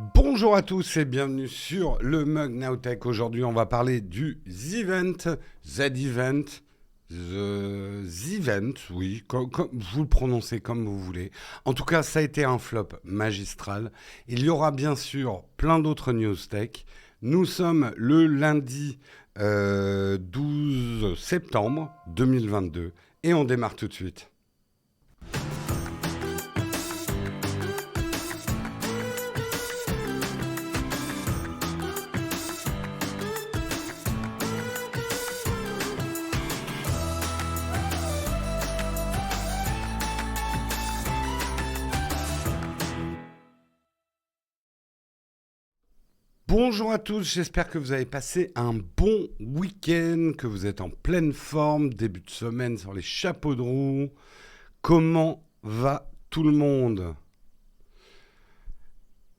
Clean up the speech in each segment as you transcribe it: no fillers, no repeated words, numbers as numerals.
Bonjour à tous et bienvenue sur le Mug Nowtech. Aujourd'hui, on va parler du Z-Event, Z-Event, Z-Event, oui, vous le prononcez comme vous voulez. En tout cas, ça a été un flop magistral. Il y aura bien sûr plein d'autres news tech. Nous sommes le lundi 12 septembre 2022 et on démarre tout de suite. Bonjour à tous, j'espère que vous avez passé un bon week-end, que vous êtes en pleine forme, début de semaine sur les chapeaux de roue. Comment va tout le monde?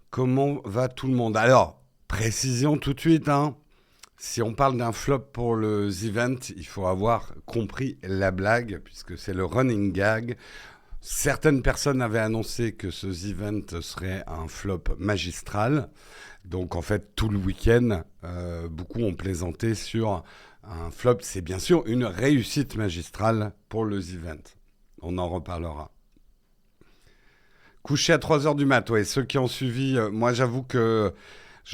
Comment va tout le monde? Alors, précision tout de suite, hein. Si on parle d'un flop pour le event, il faut avoir compris la blague, puisque c'est le running gag. Certaines personnes avaient annoncé que ce event serait un flop magistral. Donc en fait, tout le week-end, beaucoup ont plaisanté sur un flop. C'est bien sûr une réussite magistrale pour le event. On en reparlera. Couché à 3 heures du mat, ouais, ceux qui ont suivi, moi j'avoue que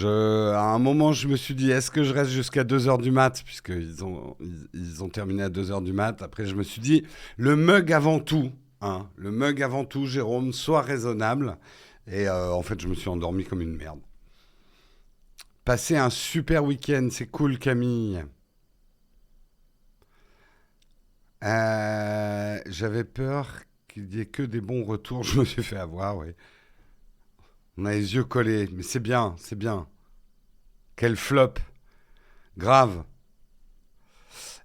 à un moment je me suis dit est-ce que je reste jusqu'à 2 heures du mat, puisqu'ils ont terminé à 2 heures du mat. Après je me suis dit, le mug avant tout, hein, le mug avant tout, Jérôme, sois raisonnable. Et en fait je me suis endormi comme une merde. Passez un super week-end, c'est cool Camille. J'avais peur qu'il n'y ait que des bons retours, je me suis fait avoir, oui. On a les yeux collés, mais c'est bien, c'est bien. Quel flop, grave.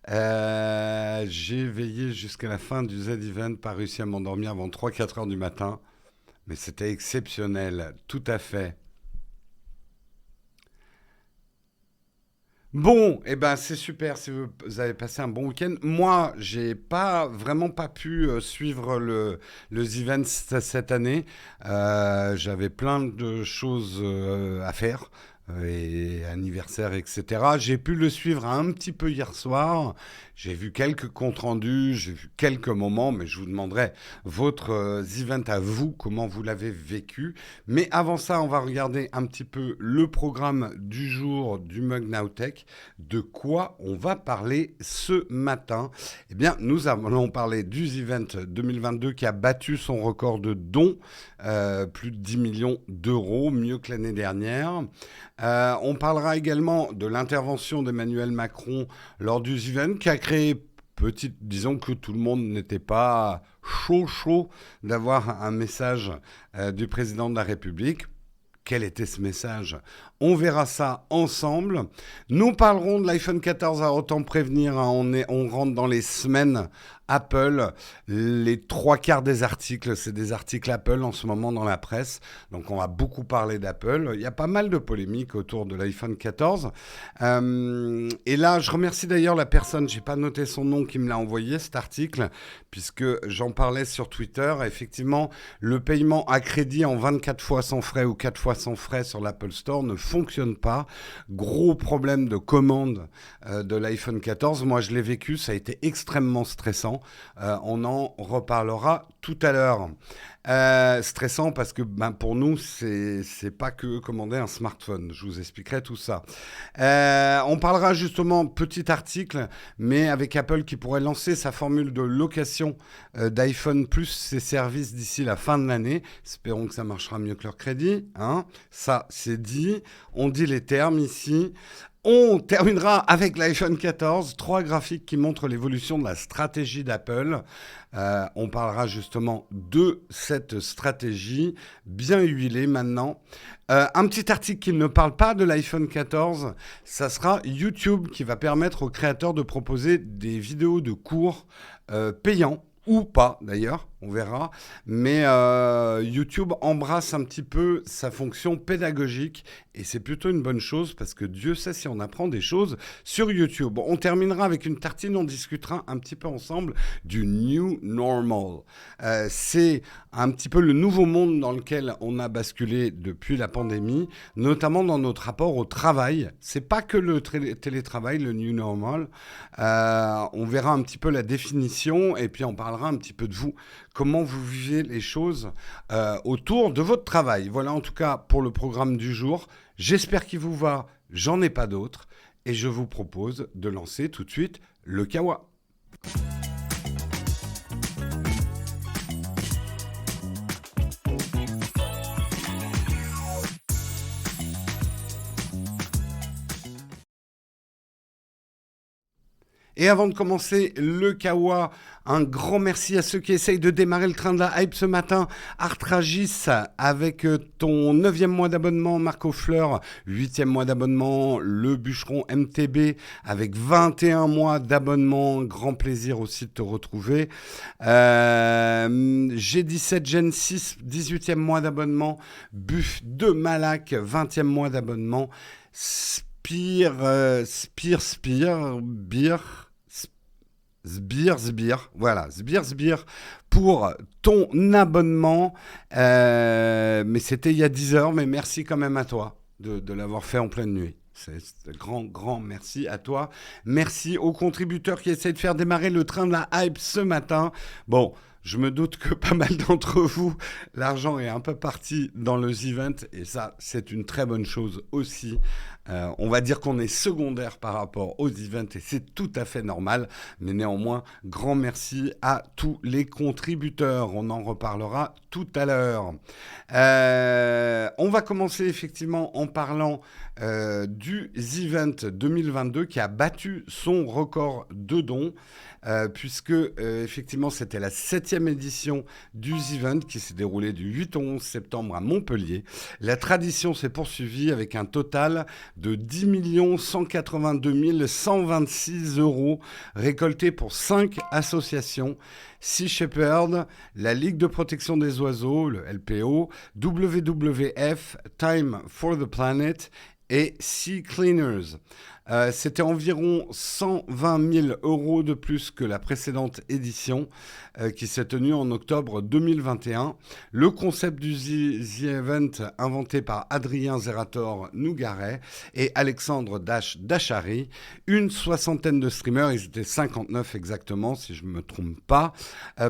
J'ai veillé jusqu'à la fin du Z-Event, pas réussi à m'endormir avant 3-4 heures du matin, mais c'était exceptionnel, tout à fait. Bon, eh ben c'est super si vous avez passé un bon week-end. Moi, j'ai pas vraiment pas pu suivre le event cette année. J'avais plein de choses à faire et anniversaire, etc. J'ai pu le suivre un petit peu hier soir. J'ai vu quelques comptes rendus, j'ai vu quelques moments, mais je vous demanderai votre event à vous, comment vous l'avez vécu. Mais avant ça, on va regarder un petit peu le programme du jour du Mug Now Tech. De quoi on va parler ce matin? Eh bien, nous allons parler du Event 2022 qui a battu son record de dons, plus de 10 millions d'euros, mieux que l'année dernière. On parlera également de l'intervention d'Emmanuel Macron lors du Event qui a créé, disons que tout le monde n'était pas chaud d'avoir un message du président de la République. Quel était ce message? On verra ça ensemble. Nous parlerons de l'iPhone 14 à autant prévenir, hein. On rentre dans les semaines Apple. Les 3 quarts des articles, c'est des articles Apple en ce moment dans la presse. Donc on va beaucoup parler d'Apple. Il y a pas mal de polémiques autour de l'iPhone 14. Et là, je remercie d'ailleurs la personne, j'ai pas noté son nom, qui me l'a envoyé cet article, puisque j'en parlais sur Twitter. Effectivement, le paiement à crédit en 24 fois sans frais ou 4 fois sans frais sur l'Apple Store ne fonctionne pas. Gros problème de commande de l'iPhone 14. Moi, je l'ai vécu, ça a été extrêmement stressant. On en reparlera tout à l'heure. Stressant parce que pour nous, c'est pas que commander un smartphone. Je vous expliquerai tout ça. On parlera justement, petit article, mais avec Apple qui pourrait lancer sa formule de location d'iPhone plus ses services d'ici la fin de l'année. Espérons que ça marchera mieux que leur crédit, hein. Ça, c'est dit. On dit les termes ici. On terminera avec l'iPhone 14, 3 graphiques qui montrent l'évolution de la stratégie d'Apple. On parlera justement de cette stratégie bien huilée maintenant. Un petit article qui ne parle pas de l'iPhone 14, ça sera YouTube qui va permettre aux créateurs de proposer des vidéos de cours payants ou pas d'ailleurs. on verra. Mais YouTube embrasse un petit peu sa fonction pédagogique et c'est plutôt une bonne chose parce que Dieu sait si on apprend des choses sur YouTube. On terminera avec une tartine, on discutera un petit peu ensemble du New Normal. C'est un petit peu le nouveau monde dans lequel on a basculé depuis la pandémie, notamment dans notre rapport au travail. C'est pas que le télétravail, le New Normal. On verra un petit peu la définition et puis on parlera un petit peu de vous, comment vous vivez les choses autour de votre travail. Voilà en tout cas pour le programme du jour. J'espère qu'il vous va, j'en ai pas d'autres et je vous propose de lancer tout de suite le Kawa. Et avant de commencer le Kawa, un grand merci à ceux qui essayent de démarrer le train de la hype ce matin. Artragis avec ton 9e mois d'abonnement, Marco Fleur, 8e mois d'abonnement, Le Bûcheron MTB avec 21 mois d'abonnement. Grand plaisir aussi de te retrouver. G17 Gen 6, 18e mois d'abonnement. Buff de Malac, 20e mois d'abonnement. Voilà, Sbire, pour ton abonnement. Mais c'était il y a 10 heures, mais merci quand même à toi de l'avoir fait en pleine nuit. C'est grand merci à toi. Merci aux contributeurs qui essaient de faire démarrer le train de la hype ce matin. Bon, je me doute que pas mal d'entre vous, l'argent est un peu parti dans le event et ça, c'est une très bonne chose aussi. On va dire qu'on est secondaire par rapport aux events et c'est tout à fait normal. Mais néanmoins, grand merci à tous les contributeurs. On en reparlera tout à l'heure. On va commencer effectivement en parlant du event 2022 qui a battu son record de dons. Puisque effectivement c'était la 7e édition du event qui s'est déroulée du 8 au 11 septembre à Montpellier. La tradition s'est poursuivie avec un total de 10 182 126 euros récoltés pour 5 associations. Sea Shepherd, la Ligue de protection des oiseaux, le LPO, WWF, Time for the Planet et Sea Cleaners. C'était environ 120 000 euros de plus que la précédente édition qui s'est tenue en octobre 2021. Le concept du The Event inventé par Adrien Zerator Nougaret et Alexandre Dachary. Une soixantaine de streamers, ils étaient 59 exactement si je ne me trompe pas,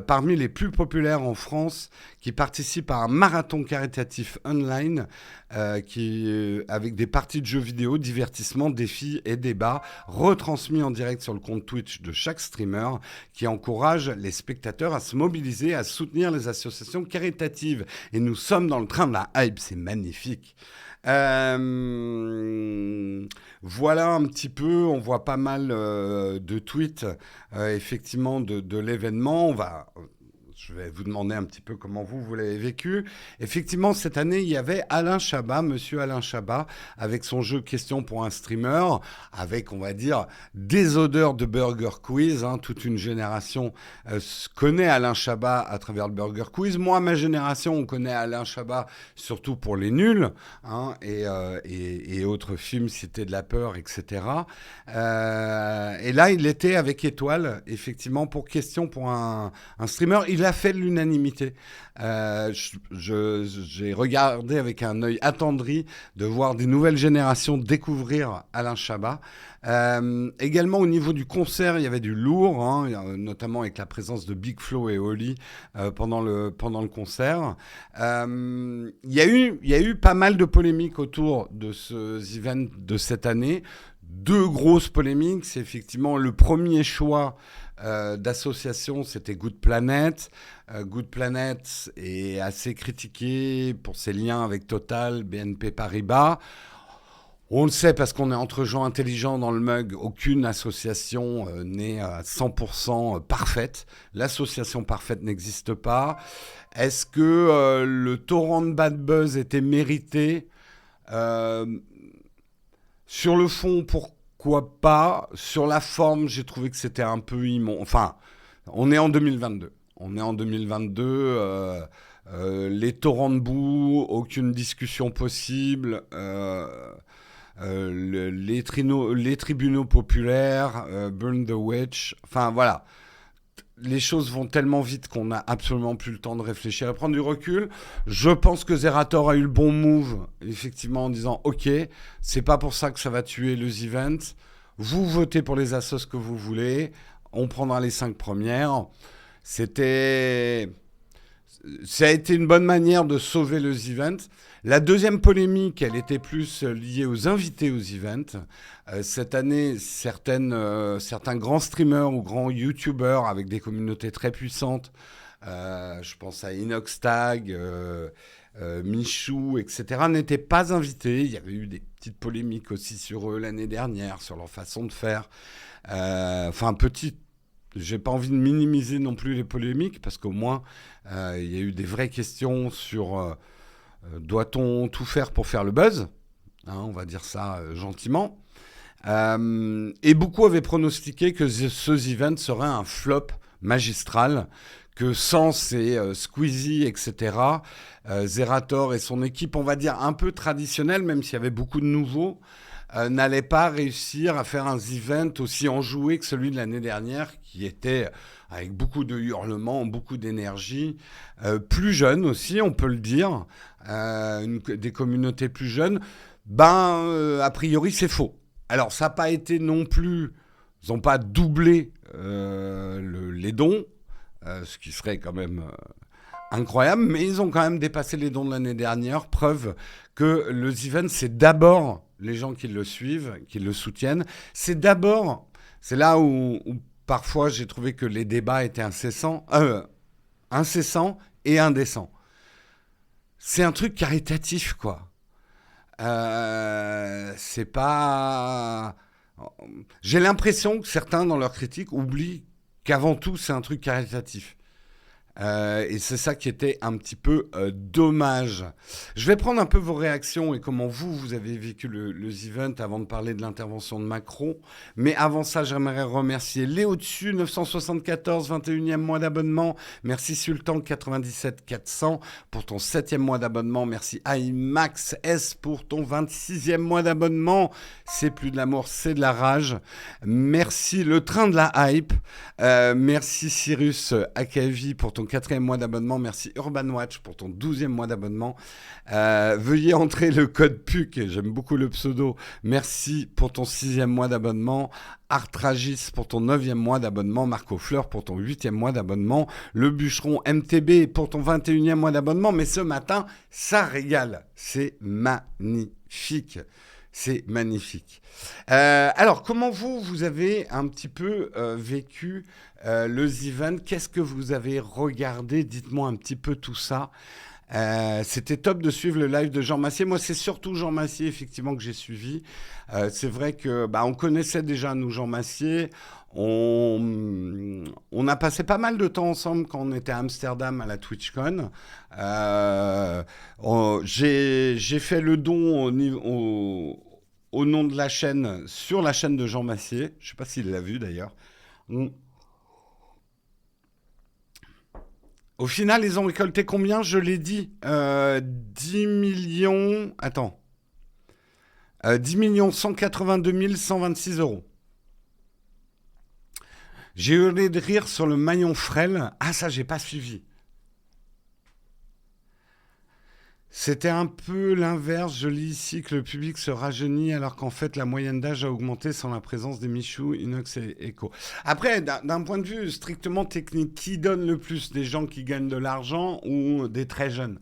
parmi les plus populaires en France qui participent à un marathon caritatif online avec des parties de jeux vidéo, divertissement, défis et débats retransmis en direct sur le compte Twitch de chaque streamer qui encourage les spectateurs à se mobiliser, à soutenir les associations caritatives. Et nous sommes dans le train de la hype, c'est magnifique. Voilà un petit peu, on voit pas mal de tweets effectivement de l'événement. Je vais vous demander un petit peu comment vous l'avez vécu. Effectivement, cette année, il y avait Alain Chabat, monsieur Alain Chabat, avec son jeu Question pour un streamer, avec, on va dire, des odeurs de Burger Quiz. Toute une génération connaît Alain Chabat à travers le Burger Quiz. Moi, ma génération, on connaît Alain Chabat surtout pour les nuls et autres films, Cité de la peur, etc. Et là, il était avec Étoile, effectivement, pour Question pour un streamer. Il a fait l'unanimité. J'ai regardé avec un œil attendri de voir des nouvelles générations découvrir Alain Chabat. Également au niveau du concert, il y avait du lourd, notamment avec la présence de Big Flo et Oli pendant le concert. Il y a eu pas mal de polémiques autour de ce event de cette année. 2 grosses polémiques, c'est effectivement le premier choix d'association, c'était Good Planet. Good Planet est assez critiqué pour ses liens avec Total, BNP Paribas. On le sait parce qu'on est entre gens intelligents dans le mug. Aucune association n'est à 100% parfaite. L'association parfaite n'existe pas. Est-ce que le torrent de bad buzz était mérité ? Sur le fond, pourquoi pas ? Sur la forme, j'ai trouvé que c'était un peu immonde. Enfin, on est en 2022. On est en 2022. Les torrents de boue, aucune discussion possible. Les tribunaux populaires, Burn the Witch. Enfin voilà, les choses vont tellement vite qu'on n'a absolument plus le temps de réfléchir et prendre du recul. Je pense que Zerator a eu le bon move, effectivement, en disant ok, c'est pas pour ça que ça va tuer les events. Vous votez pour les assos que vous voulez. On prendra les 5 premières. C'était Ça a été une bonne manière de sauver les events. La deuxième polémique, elle était plus liée aux invités aux events. Cette année, certains grands streamers ou grands YouTubers avec des communautés très puissantes, je pense à Inoxtag, Michou, etc., n'étaient pas invités. Il y avait eu des petites polémiques aussi sur eux l'année dernière, sur leur façon de faire. Enfin, petite. J'ai pas envie de minimiser non plus les polémiques parce qu'au moins il y a eu des vraies questions sur doit-on tout faire pour faire le buzz, hein, on va dire ça gentiment. Et beaucoup avaient pronostiqué que ce event serait un flop magistral, que sans ces Squeezie, etc., Zerator et son équipe, on va dire un peu traditionnelle, même s'il y avait beaucoup de nouveaux, n'allait pas réussir à faire un event aussi enjoué que celui de l'année dernière, qui était avec beaucoup de hurlements, beaucoup d'énergie, plus jeune aussi, on peut le dire, des communautés plus jeunes. A priori, c'est faux. Alors, ça n'a pas été non plus... Ils n'ont pas doublé les dons, ce qui serait quand même incroyable, mais ils ont quand même dépassé les dons de l'année dernière, preuve que le event, c'est d'abord les gens qui le suivent, qui le soutiennent. C'est là où parfois j'ai trouvé que les débats étaient incessants et indécents. C'est un truc caritatif, quoi. C'est pas... J'ai l'impression que certains, dans leurs critiques, oublient qu'avant tout, c'est un truc caritatif. Et c'est ça qui était un petit peu dommage. Je vais prendre un peu vos réactions et comment vous avez vécu le event avant de parler de l'intervention de Macron. Mais avant ça, j'aimerais remercier Léo Dessus, 974, 21e mois d'abonnement. Merci Sultan, 97 400 pour ton 7e mois d'abonnement. Merci IMAX S pour ton 26e mois d'abonnement. C'est plus de l'amour, c'est de la rage. Merci Le Train de la Hype. Merci Cyrus Akavi pour ton 4e mois d'abonnement. Merci Urban Watch pour ton 12e mois d'abonnement. Veuillez entrer le code PUC, j'aime beaucoup le pseudo. Merci pour ton 6e mois d'abonnement. Artragis pour ton 9e mois d'abonnement. Marco Fleur pour ton 8e mois d'abonnement. Le Bûcheron MTB pour ton 21e mois d'abonnement. Mais ce matin, ça régale. C'est magnifique. C'est magnifique. Alors, comment vous avez un petit peu vécu le event? Qu'est-ce que vous avez regardé? Dites-moi un petit peu tout ça. C'était top de suivre le live de Jean Massier. Moi, c'est surtout Jean Massier, effectivement, que j'ai suivi. C'est vrai que on connaissait déjà, nous, Jean Massier. On a passé pas mal de temps ensemble quand on était à Amsterdam à la TwitchCon. J'ai fait le don au nom de la chaîne, sur la chaîne de Jean Massier. Je ne sais pas s'il l'a vu d'ailleurs. Au final, ils ont récolté combien? Je l'ai dit. 10 millions... Attends. 10 182 126 euros. J'ai hurlé de rire sur le maillon frêle. Ah, ça, j'ai pas suivi. C'était un peu l'inverse. Je lis ici que le public se rajeunit alors qu'en fait, la moyenne d'âge a augmenté sans la présence des Michou, Inox et Echo. Après, d'un point de vue strictement technique, qui donne le plus? Des gens qui gagnent de l'argent ou des très jeunes?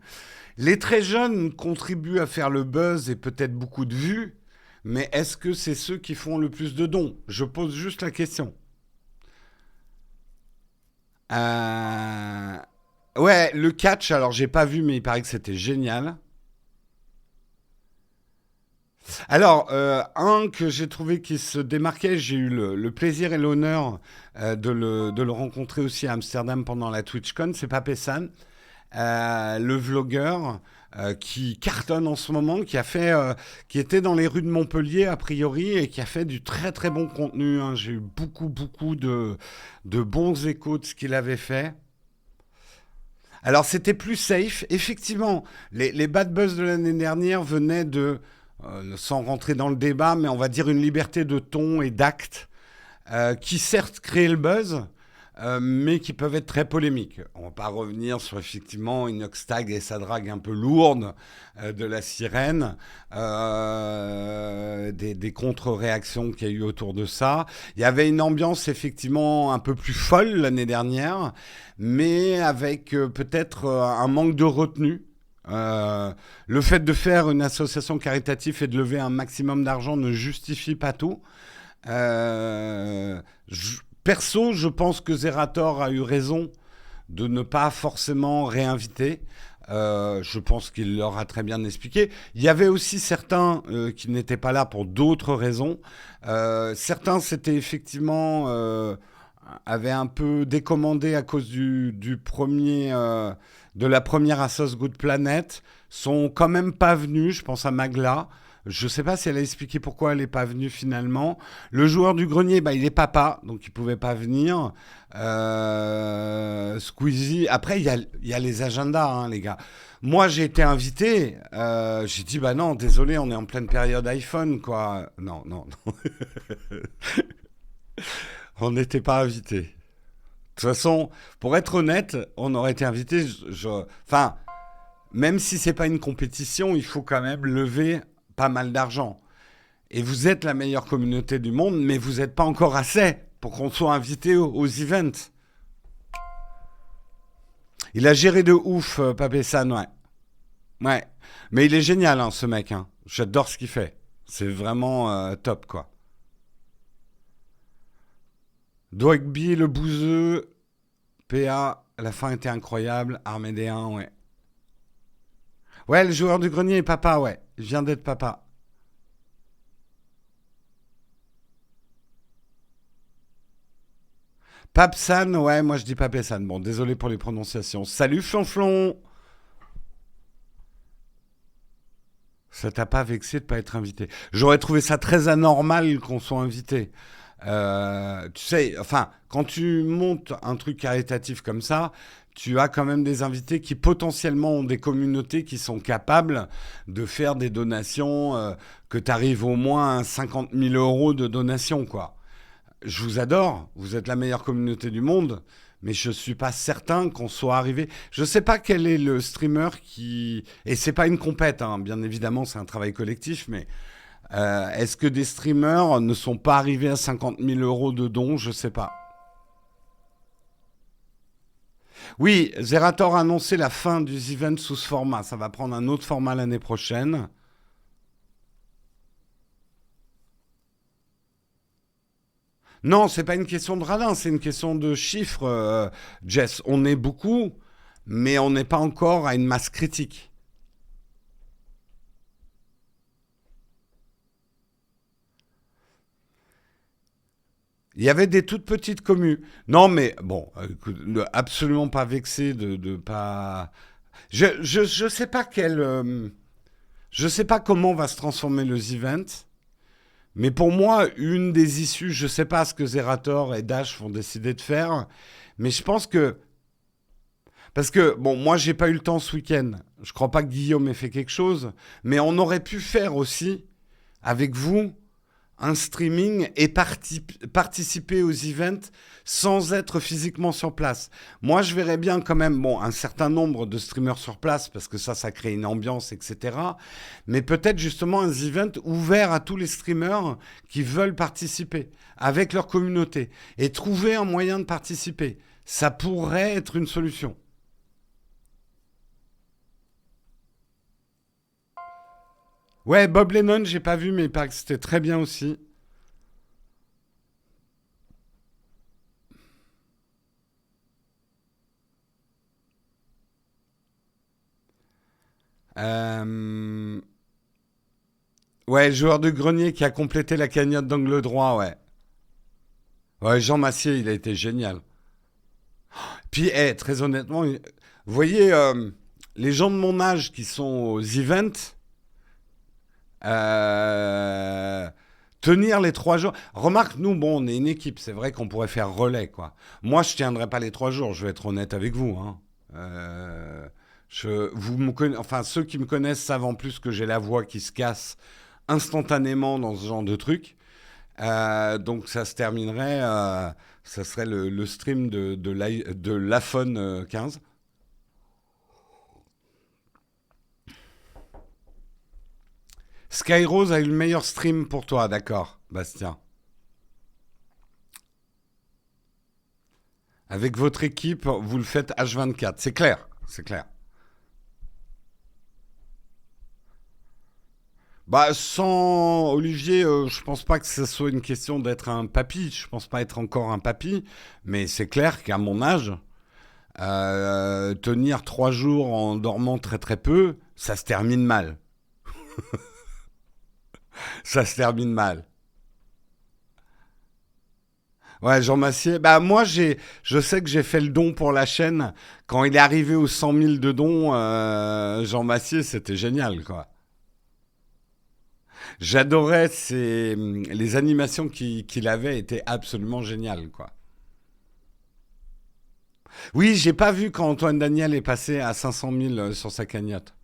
Les très jeunes contribuent à faire le buzz et peut-être beaucoup de vues, mais est-ce que c'est ceux qui font le plus de dons? Je pose juste la question. Ouais, le catch, alors j'ai pas vu, mais il paraît que c'était génial. Alors, un que j'ai trouvé qui se démarquait, j'ai eu le plaisir et l'honneur de le rencontrer aussi à Amsterdam pendant la TwitchCon, c'est Papé San, le vlogueur qui cartonne en ce moment, qui était dans les rues de Montpellier a priori et qui a fait du très très bon contenu, hein. J'ai eu beaucoup de bons échos de ce qu'il avait fait. Alors c'était plus safe. Effectivement, les bad buzz de l'année dernière venaient de, sans rentrer dans le débat, mais on va dire une liberté de ton et d'acte qui certes créent le buzz, mais qui peuvent être très polémiques. On ne va pas revenir sur effectivement Inoxtag et sa drague un peu lourde de la sirène, des contre-réactions qu'il y a eu autour de ça. Il y avait une ambiance effectivement un peu plus folle l'année dernière, mais avec peut-être un manque de retenue. Le fait de faire une association caritative et de lever un maximum d'argent ne justifie pas tout. Perso, je pense que Zerator a eu raison de ne pas forcément réinviter. Je pense qu'il leur a très bien expliqué. Il y avait aussi certains qui n'étaient pas là pour d'autres raisons. Certains s'étaient effectivement avaient un peu décommandé à cause du premier de la première Assos Good Planet. Sont quand même pas venus. Je pense à Magla. Je ne sais pas si elle a expliqué pourquoi elle n'est pas venue finalement. Le joueur du grenier, bah, il est papa, donc il ne pouvait pas venir. Squeezie. Après, il y a les agendas, hein, les gars. Moi, j'ai été invité. J'ai dit, bah non, désolé, on est en pleine période iPhone, quoi. Non, non, non. On n'était pas invité. De toute façon, pour être honnête, on aurait été invité. Enfin, même si c'est pas une compétition, il faut quand même lever pas mal d'argent. Et vous êtes la meilleure communauté du monde, mais vous n'êtes pas encore assez pour qu'on soit invité aux events. Il a géré de ouf, Papé San, ouais. Ouais. Mais il est génial, hein, ce mec. Hein. J'adore ce qu'il fait. C'est vraiment top, quoi. Dwagby, le bouseux, PA, la fin était incroyable. Armédéen, ouais. Ouais, le joueur du grenier est papa, ouais. Il vient d'être papa. Papsan, ouais, moi je dis Papessan. Bon, désolé pour les prononciations. Salut Flonflon. Ça t'a pas vexé de pas être invité? J'aurais trouvé ça très anormal qu'on soit invité. Tu sais, enfin, quand tu montes un truc caritatif comme ça, tu as quand même des invités qui potentiellement ont des communautés qui sont capables de faire des donations, que tu arrives au moins à 50 000 euros de donations, quoi. Je vous adore, vous êtes la meilleure communauté du monde, mais je suis pas certain qu'on soit arrivé. Je sais pas quel est le streamer qui... Et c'est pas une compète, hein, bien évidemment, c'est un travail collectif, mais est-ce que des streamers ne sont pas arrivés à 50 000 euros de dons? Je sais pas. Oui, Zerator a annoncé la fin du event sous ce format. Ça va prendre un autre format l'année prochaine. Non, c'est pas une question de radin, c'est une question de chiffres, Jess. On est beaucoup, mais on n'est pas encore à une masse critique. Il y avait des toutes petites communes. Non, mais bon, écoute, absolument pas vexé de pas. Je sais pas je sais pas comment va se transformer le event, mais pour moi, une des issues, je sais pas ce que Zerator et Dash vont décider de faire, mais je pense que parce que bon, moi j'ai pas eu le temps ce week-end. Je crois pas que Guillaume ait fait quelque chose, mais on aurait pu faire aussi avec vous un streaming et participer aux events sans être physiquement sur place. Moi, je verrais bien quand même, bon, un certain nombre de streamers sur place, parce que ça crée une ambiance, etc. Mais peut-être justement un event ouvert à tous les streamers qui veulent participer avec leur communauté et trouver un moyen de participer. Ça pourrait être une solution. Ouais, Bob Lennon, j'ai pas vu, mais il paraît que c'était très bien aussi. Euh, Ouais, le joueur de grenier qui a complété la cagnotte d'angle droit, ouais. Ouais, Jean Massier, il a été génial. Puis, très honnêtement, vous voyez, les gens de mon âge qui sont aux events, euh, tenir les 3 jours. Remarque, nous, bon, on est une équipe, c'est vrai qu'on pourrait faire relais, quoi. Moi, je tiendrai pas les 3 jours, je vais être honnête avec vous, hein. Euh, enfin, ceux qui me connaissent savent en plus que j'ai la voix qui se casse instantanément dans ce genre de truc. Donc ça se terminerait, ça serait le stream de l'iPhone 15. Skyrose a eu le meilleur stream pour toi, d'accord, Bastien. Avec votre équipe, vous le faites H24, c'est clair, c'est clair. Bah, sans Olivier, je pense pas que ce soit une question d'être un papy. Je pense pas être encore un papy, mais c'est clair qu'à mon âge, tenir 3 jours en dormant très très peu, ça se termine mal. Ça se termine mal. Ouais, Jean Massier. Bah moi, je sais que j'ai fait le don pour la chaîne. Quand il est arrivé aux 100 000 de dons, Jean Massier, c'était génial, quoi. J'adorais les animations qu'il avait étaient absolument géniales, quoi. Oui, j'ai pas vu quand Antoine Daniel est passé à 500 000 sur sa cagnotte.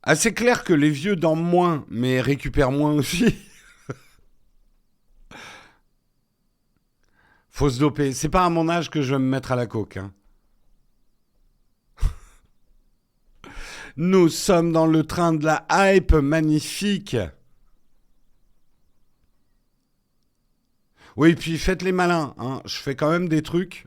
Ah, c'est clair que les vieux dorment moins, mais récupèrent moins aussi. Faut se doper. C'est pas à mon âge que je vais me mettre à la coke, hein. Nous sommes dans le train de la hype magnifique. Oui, puis faites les malins, hein. Je fais quand même des trucs.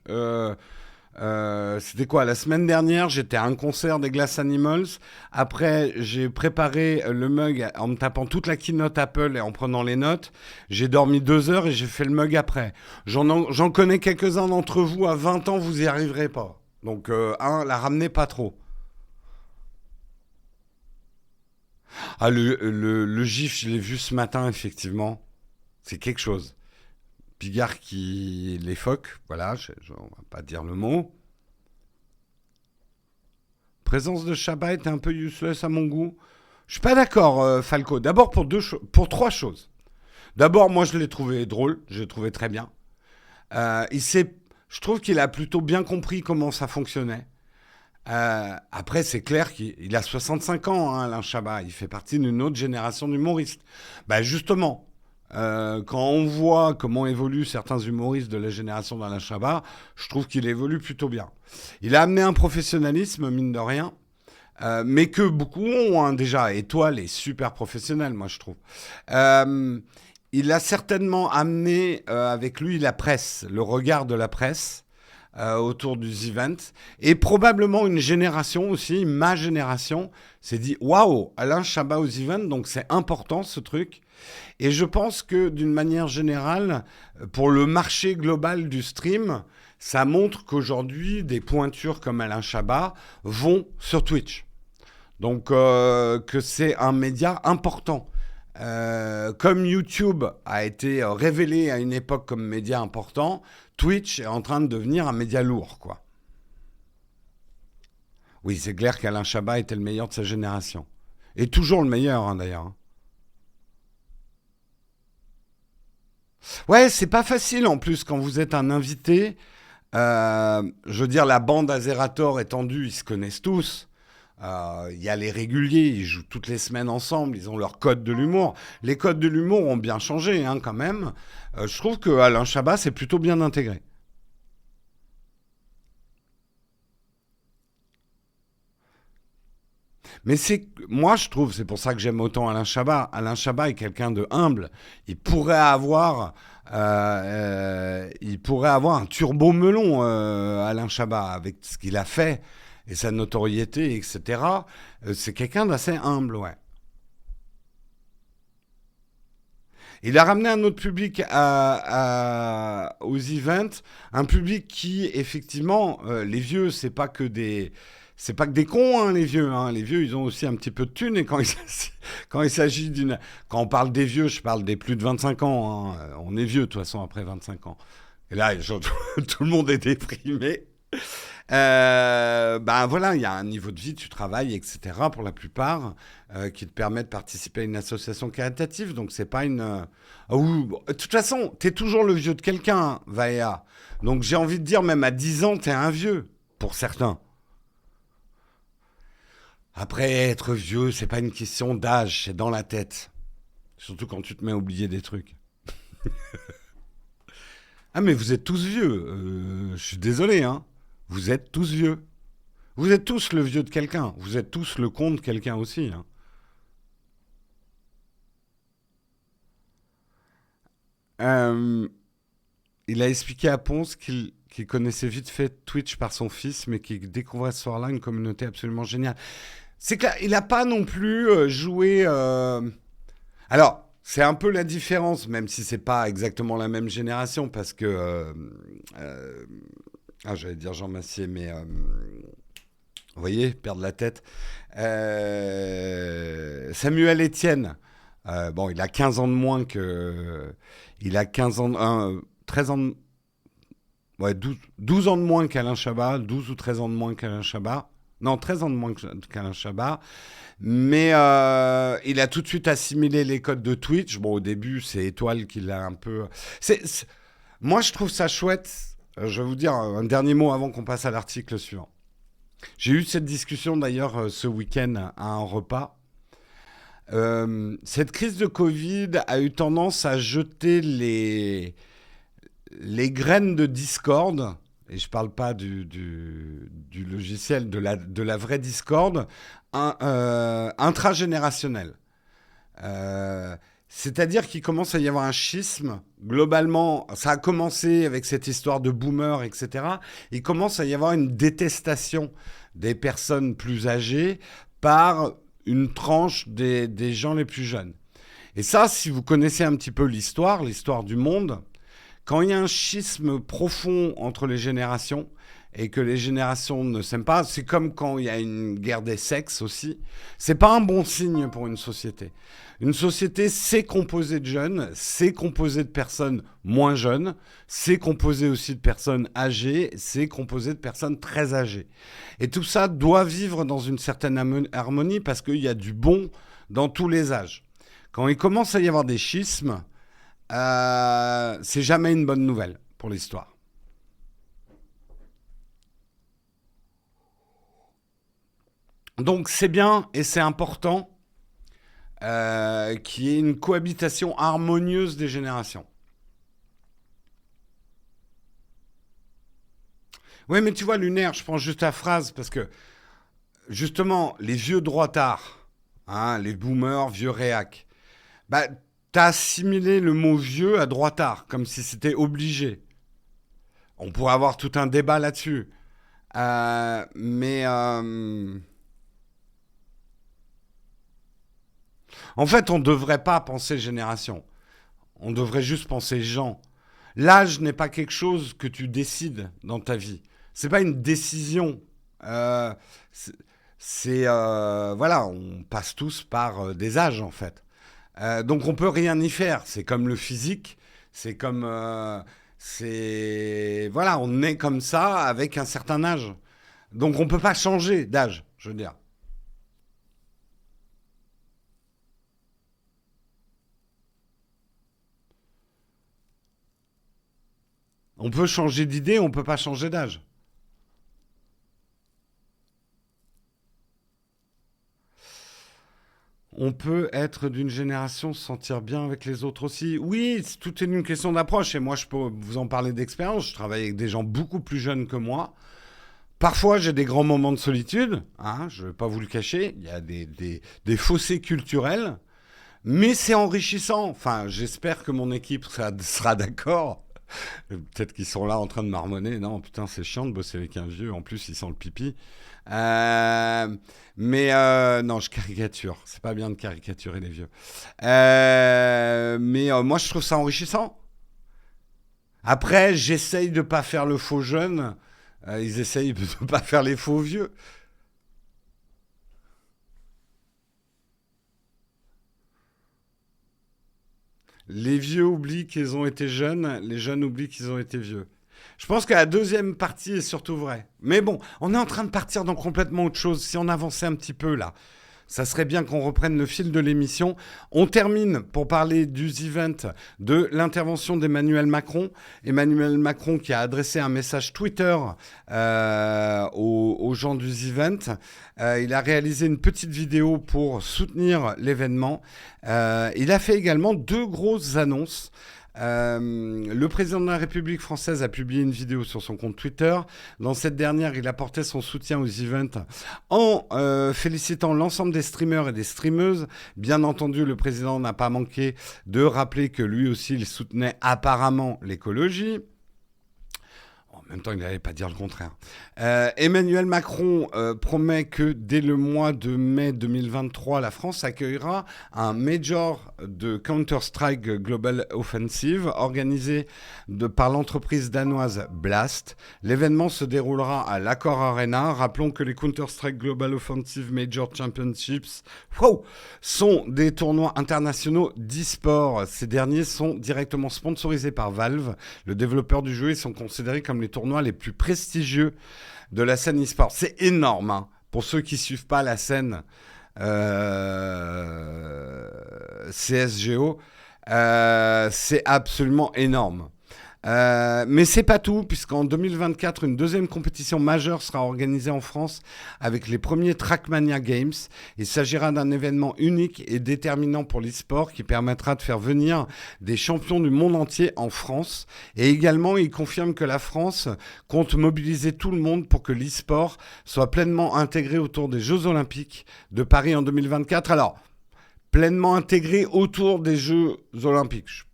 C'était quoi? La semaine dernière, j'étais à un concert des Glass Animals. Après, j'ai préparé le mug en me tapant toute la keynote Apple et en prenant les notes. J'ai dormi 2 heures et j'ai fait le mug après. J'en connais quelques-uns d'entre vous à 20 ans, vous y arriverez pas. Donc, la ramenez pas trop. Ah, le gif, je l'ai vu ce matin, effectivement. C'est quelque chose. Bigard qui les phoque, voilà, on va pas dire le mot. Présence de Chabat était un peu useless à mon goût. Je suis pas d'accord, Falco. D'abord pour 3 choses. D'abord, moi je l'ai trouvé drôle, je l'ai trouvé très bien. Je trouve qu'il a plutôt bien compris comment ça fonctionnait. Après, c'est clair qu'il a 65 ans, hein, Alain Chabat. Il fait partie d'une autre génération d'humoristes. Bah justement, quand on voit comment évoluent certains humoristes de la génération d'Alain Chabat, je trouve qu'il évolue plutôt bien. Il a amené un professionnalisme, mine de rien, mais que beaucoup ont, hein, déjà. Étoile est super professionnel, moi, je trouve. Euh, il a certainement amené avec lui la presse, le regard de la presse autour du event. Et probablement une génération aussi, ma génération, s'est dit waouh, Alain Chabat aux events, donc c'est important ce truc. Et je pense que d'une manière générale, pour le marché global du stream, ça montre qu'aujourd'hui, des pointures comme Alain Chabat vont sur Twitch. Donc que c'est un média important. Comme YouTube a été révélé à une époque comme média important, Twitch est en train de devenir un média lourd, quoi. Oui, c'est clair qu'Alain Chabat était le meilleur de sa génération. Et toujours le meilleur, hein, d'ailleurs, hein. Ouais, c'est pas facile en plus quand vous êtes un invité. Je veux dire, la bande Azerator étendue, ils se connaissent tous. Il y a les réguliers, ils jouent toutes les semaines ensemble, ils ont leur code de l'humour. Les codes de l'humour ont bien changé, hein, quand même. Je trouve que Alain Chabat c'est plutôt bien intégré. Mais moi je trouve, c'est pour ça que j'aime autant Alain Chabat. Alain Chabat est quelqu'un de humble. Il pourrait avoir un turbo melon, Alain Chabat, avec ce qu'il a fait et sa notoriété, etc. C'est quelqu'un d'assez humble, ouais. Il a ramené un autre public aux events, un public qui, effectivement, les vieux, c'est pas que des cons, hein, les vieux, hein. Les vieux, ils ont aussi un petit peu de thunes. Et quand il s'agit quand on parle des vieux, je parle des plus de 25 ans, hein. On est vieux, de toute façon, après 25 ans. Et là, tout le monde est déprimé. Ben voilà, il y a un niveau de vie, tu travailles, etc. pour la plupart, qui te permet de participer à une association caritative. Donc c'est pas une. Bon, de toute façon, t'es toujours le vieux de quelqu'un, hein, Vaea. Donc j'ai envie de dire, même à 10 ans, t'es un vieux, pour certains. Après, être vieux, c'est pas une question d'âge, c'est dans la tête. Surtout quand tu te mets à oublier des trucs. Ah mais vous êtes tous vieux. Je suis désolé, hein. Vous êtes tous vieux. Vous êtes tous le vieux de quelqu'un. Vous êtes tous le con de quelqu'un aussi, hein. Euh, il a expliqué à Ponce qu'il connaissait vite fait Twitch par son fils, mais qu'il découvrait ce soir-là une communauté absolument géniale. C'est clair, il n'a pas non plus joué. Alors, c'est un peu la différence, même si c'est pas exactement la même génération, parce que. Euh, j'allais dire Jean Massier, mais. Vous voyez, perdre la tête. Samuel Etienne. Bon, il a 15 ans de moins que. Il a 15 ans. 13 ans de, ouais, 12 ans de moins qu'Alain Chabat. 12 ou 13 ans de moins qu'Alain Chabat. Non, 13 ans de moins qu'Alain Chabat. Mais il a tout de suite assimilé les codes de Twitch. Bon, au début, c'est Étoile qui l'a un peu. Moi, je trouve ça chouette. Je vais vous dire un dernier mot avant qu'on passe à l'article suivant. J'ai eu cette discussion d'ailleurs ce week-end à un repas. Cette crise de Covid a eu tendance à jeter les graines de discorde, et je ne parle pas du logiciel, de la vraie discorde, intragénérationnelle. Euh, C'est-à-dire qu'il commence à y avoir un schisme. Globalement, ça a commencé avec cette histoire de boomers, etc. Il commence à y avoir une détestation des personnes plus âgées par une tranche des gens les plus jeunes. Et ça, si vous connaissez un petit peu l'histoire du monde, quand il y a un schisme profond entre les générations et que les générations ne s'aiment pas, c'est comme quand il y a une guerre des sexes aussi. C'est pas un bon signe pour une société. Une société, c'est composé de jeunes, c'est composé de personnes moins jeunes, c'est composé aussi de personnes âgées, c'est composé de personnes très âgées. Et tout ça doit vivre dans une certaine harmonie parce qu'il y a du bon dans tous les âges. Quand il commence à y avoir des schismes, c'est jamais une bonne nouvelle pour l'histoire. Donc c'est bien et c'est important qu'il y ait une cohabitation harmonieuse des générations. Oui, mais tu vois, Lunaire, je prends juste ta phrase parce que justement, les vieux droitards, hein, les boomers, vieux réacs, bah, t'as assimilé le mot vieux à droitard, comme si c'était obligé. On pourrait avoir tout un débat là-dessus. Mais en fait, on ne devrait pas penser génération. On devrait juste penser gens. L'âge n'est pas quelque chose que tu décides dans ta vie. C'est pas une décision. Euh, c'est, voilà, on passe tous par des âges en fait. Donc on peut rien y faire. C'est comme le physique. C'est comme c'est voilà, on est comme ça avec un certain âge. Donc on peut pas changer d'âge. Je veux dire, on peut changer d'idée, on peut pas changer d'âge. On peut être d'une génération, se sentir bien avec les autres aussi. Oui, tout est une question d'approche. Et moi, je peux vous en parler d'expérience. Je travaille avec des gens beaucoup plus jeunes que moi. Parfois, j'ai des grands moments de solitude. Hein, je ne vais pas vous le cacher. Il y a des fossés culturels. Mais c'est enrichissant. Enfin, j'espère que mon équipe sera d'accord. Peut-être qu'ils sont là en train de marmonner. Non, putain, c'est chiant de bosser avec un vieux. En plus, il sent le pipi. Euh, mais non, je caricature. C'est pas bien de caricaturer les vieux. Mais moi, je trouve ça enrichissant. Après, j'essaye de pas faire le faux jeune. Ils essayent de pas faire les faux vieux. Les vieux oublient qu'ils ont été jeunes. Les jeunes oublient qu'ils ont été vieux. Je pense que la deuxième partie est surtout vraie. Mais bon, on est en train de partir dans complètement autre chose. Si on avançait un petit peu là, ça serait bien qu'on reprenne le fil de l'émission. On termine pour parler du event de l'intervention d'Emmanuel Macron. Emmanuel Macron qui a adressé un message Twitter aux gens du event. Il a réalisé une petite vidéo pour soutenir l'événement. Il a fait également 2 grosses annonces. Le président de la République française a publié une vidéo sur son compte Twitter. Dans cette dernière, il apportait son soutien aux events en félicitant l'ensemble des streamers et des streameuses. Bien entendu, le président n'a pas manqué de rappeler que lui aussi, il soutenait apparemment l'écologie. En même temps, il n'allait pas dire le contraire. Emmanuel Macron promet que dès le mois de mai 2023, la France accueillera un major de Counter-Strike Global Offensive organisé par l'entreprise danoise Blast. L'événement se déroulera à l'Accor Arena. Rappelons que les Counter-Strike Global Offensive Major Championships sont des tournois internationaux d'e-sport. Ces derniers sont directement sponsorisés par Valve, le développeur du jeu. Ils sont considérés comme les tournois les plus prestigieux de la scène e-sport. C'est énorme, hein. Pour ceux qui ne suivent pas la scène CSGO, c'est absolument énorme. Mais c'est pas tout, puisqu'en 2024, une deuxième compétition majeure sera organisée en France avec les premiers Trackmania Games. Il s'agira d'un événement unique et déterminant pour l'e-sport qui permettra de faire venir des champions du monde entier en France. Et également, il confirme que la France compte mobiliser tout le monde pour que l'e-sport soit pleinement intégré autour des Jeux Olympiques de Paris en 2024. Alors, pleinement intégré autour des Jeux Olympiques.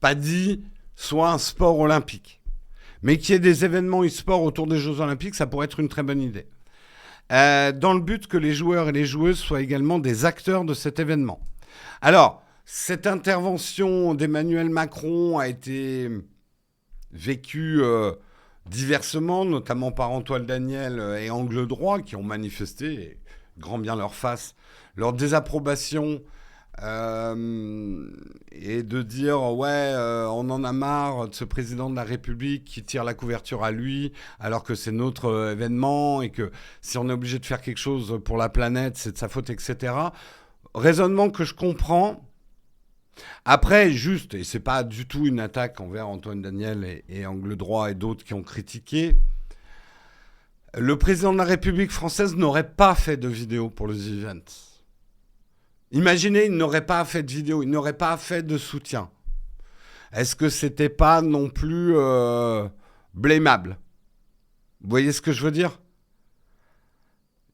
Pas dit soit un sport olympique. Mais qu'il y ait des événements e-sport autour des Jeux Olympiques, ça pourrait être une très bonne idée. Dans le but que les joueurs et les joueuses soient également des acteurs de cet événement. Alors, cette intervention d'Emmanuel Macron a été vécue diversement, notamment par Antoine Daniel et Angle Droit, qui ont manifesté, et grand bien leur face, leur désapprobation et de dire ouais on en a marre de ce président de la République qui tire la couverture à lui alors que c'est notre événement et que si on est obligé de faire quelque chose pour la planète c'est de sa faute, etc. Raisonnement que je comprends. Après, juste, et c'est pas du tout une attaque envers Antoine Daniel et Angle Droit et d'autres qui ont critiqué, le président de la République française n'aurait pas fait de vidéo pour les events. Imaginez, il n'aurait pas fait de vidéo, il n'aurait pas fait de soutien. Est-ce que c'était pas non plus blâmable ? Vous voyez ce que je veux dire ?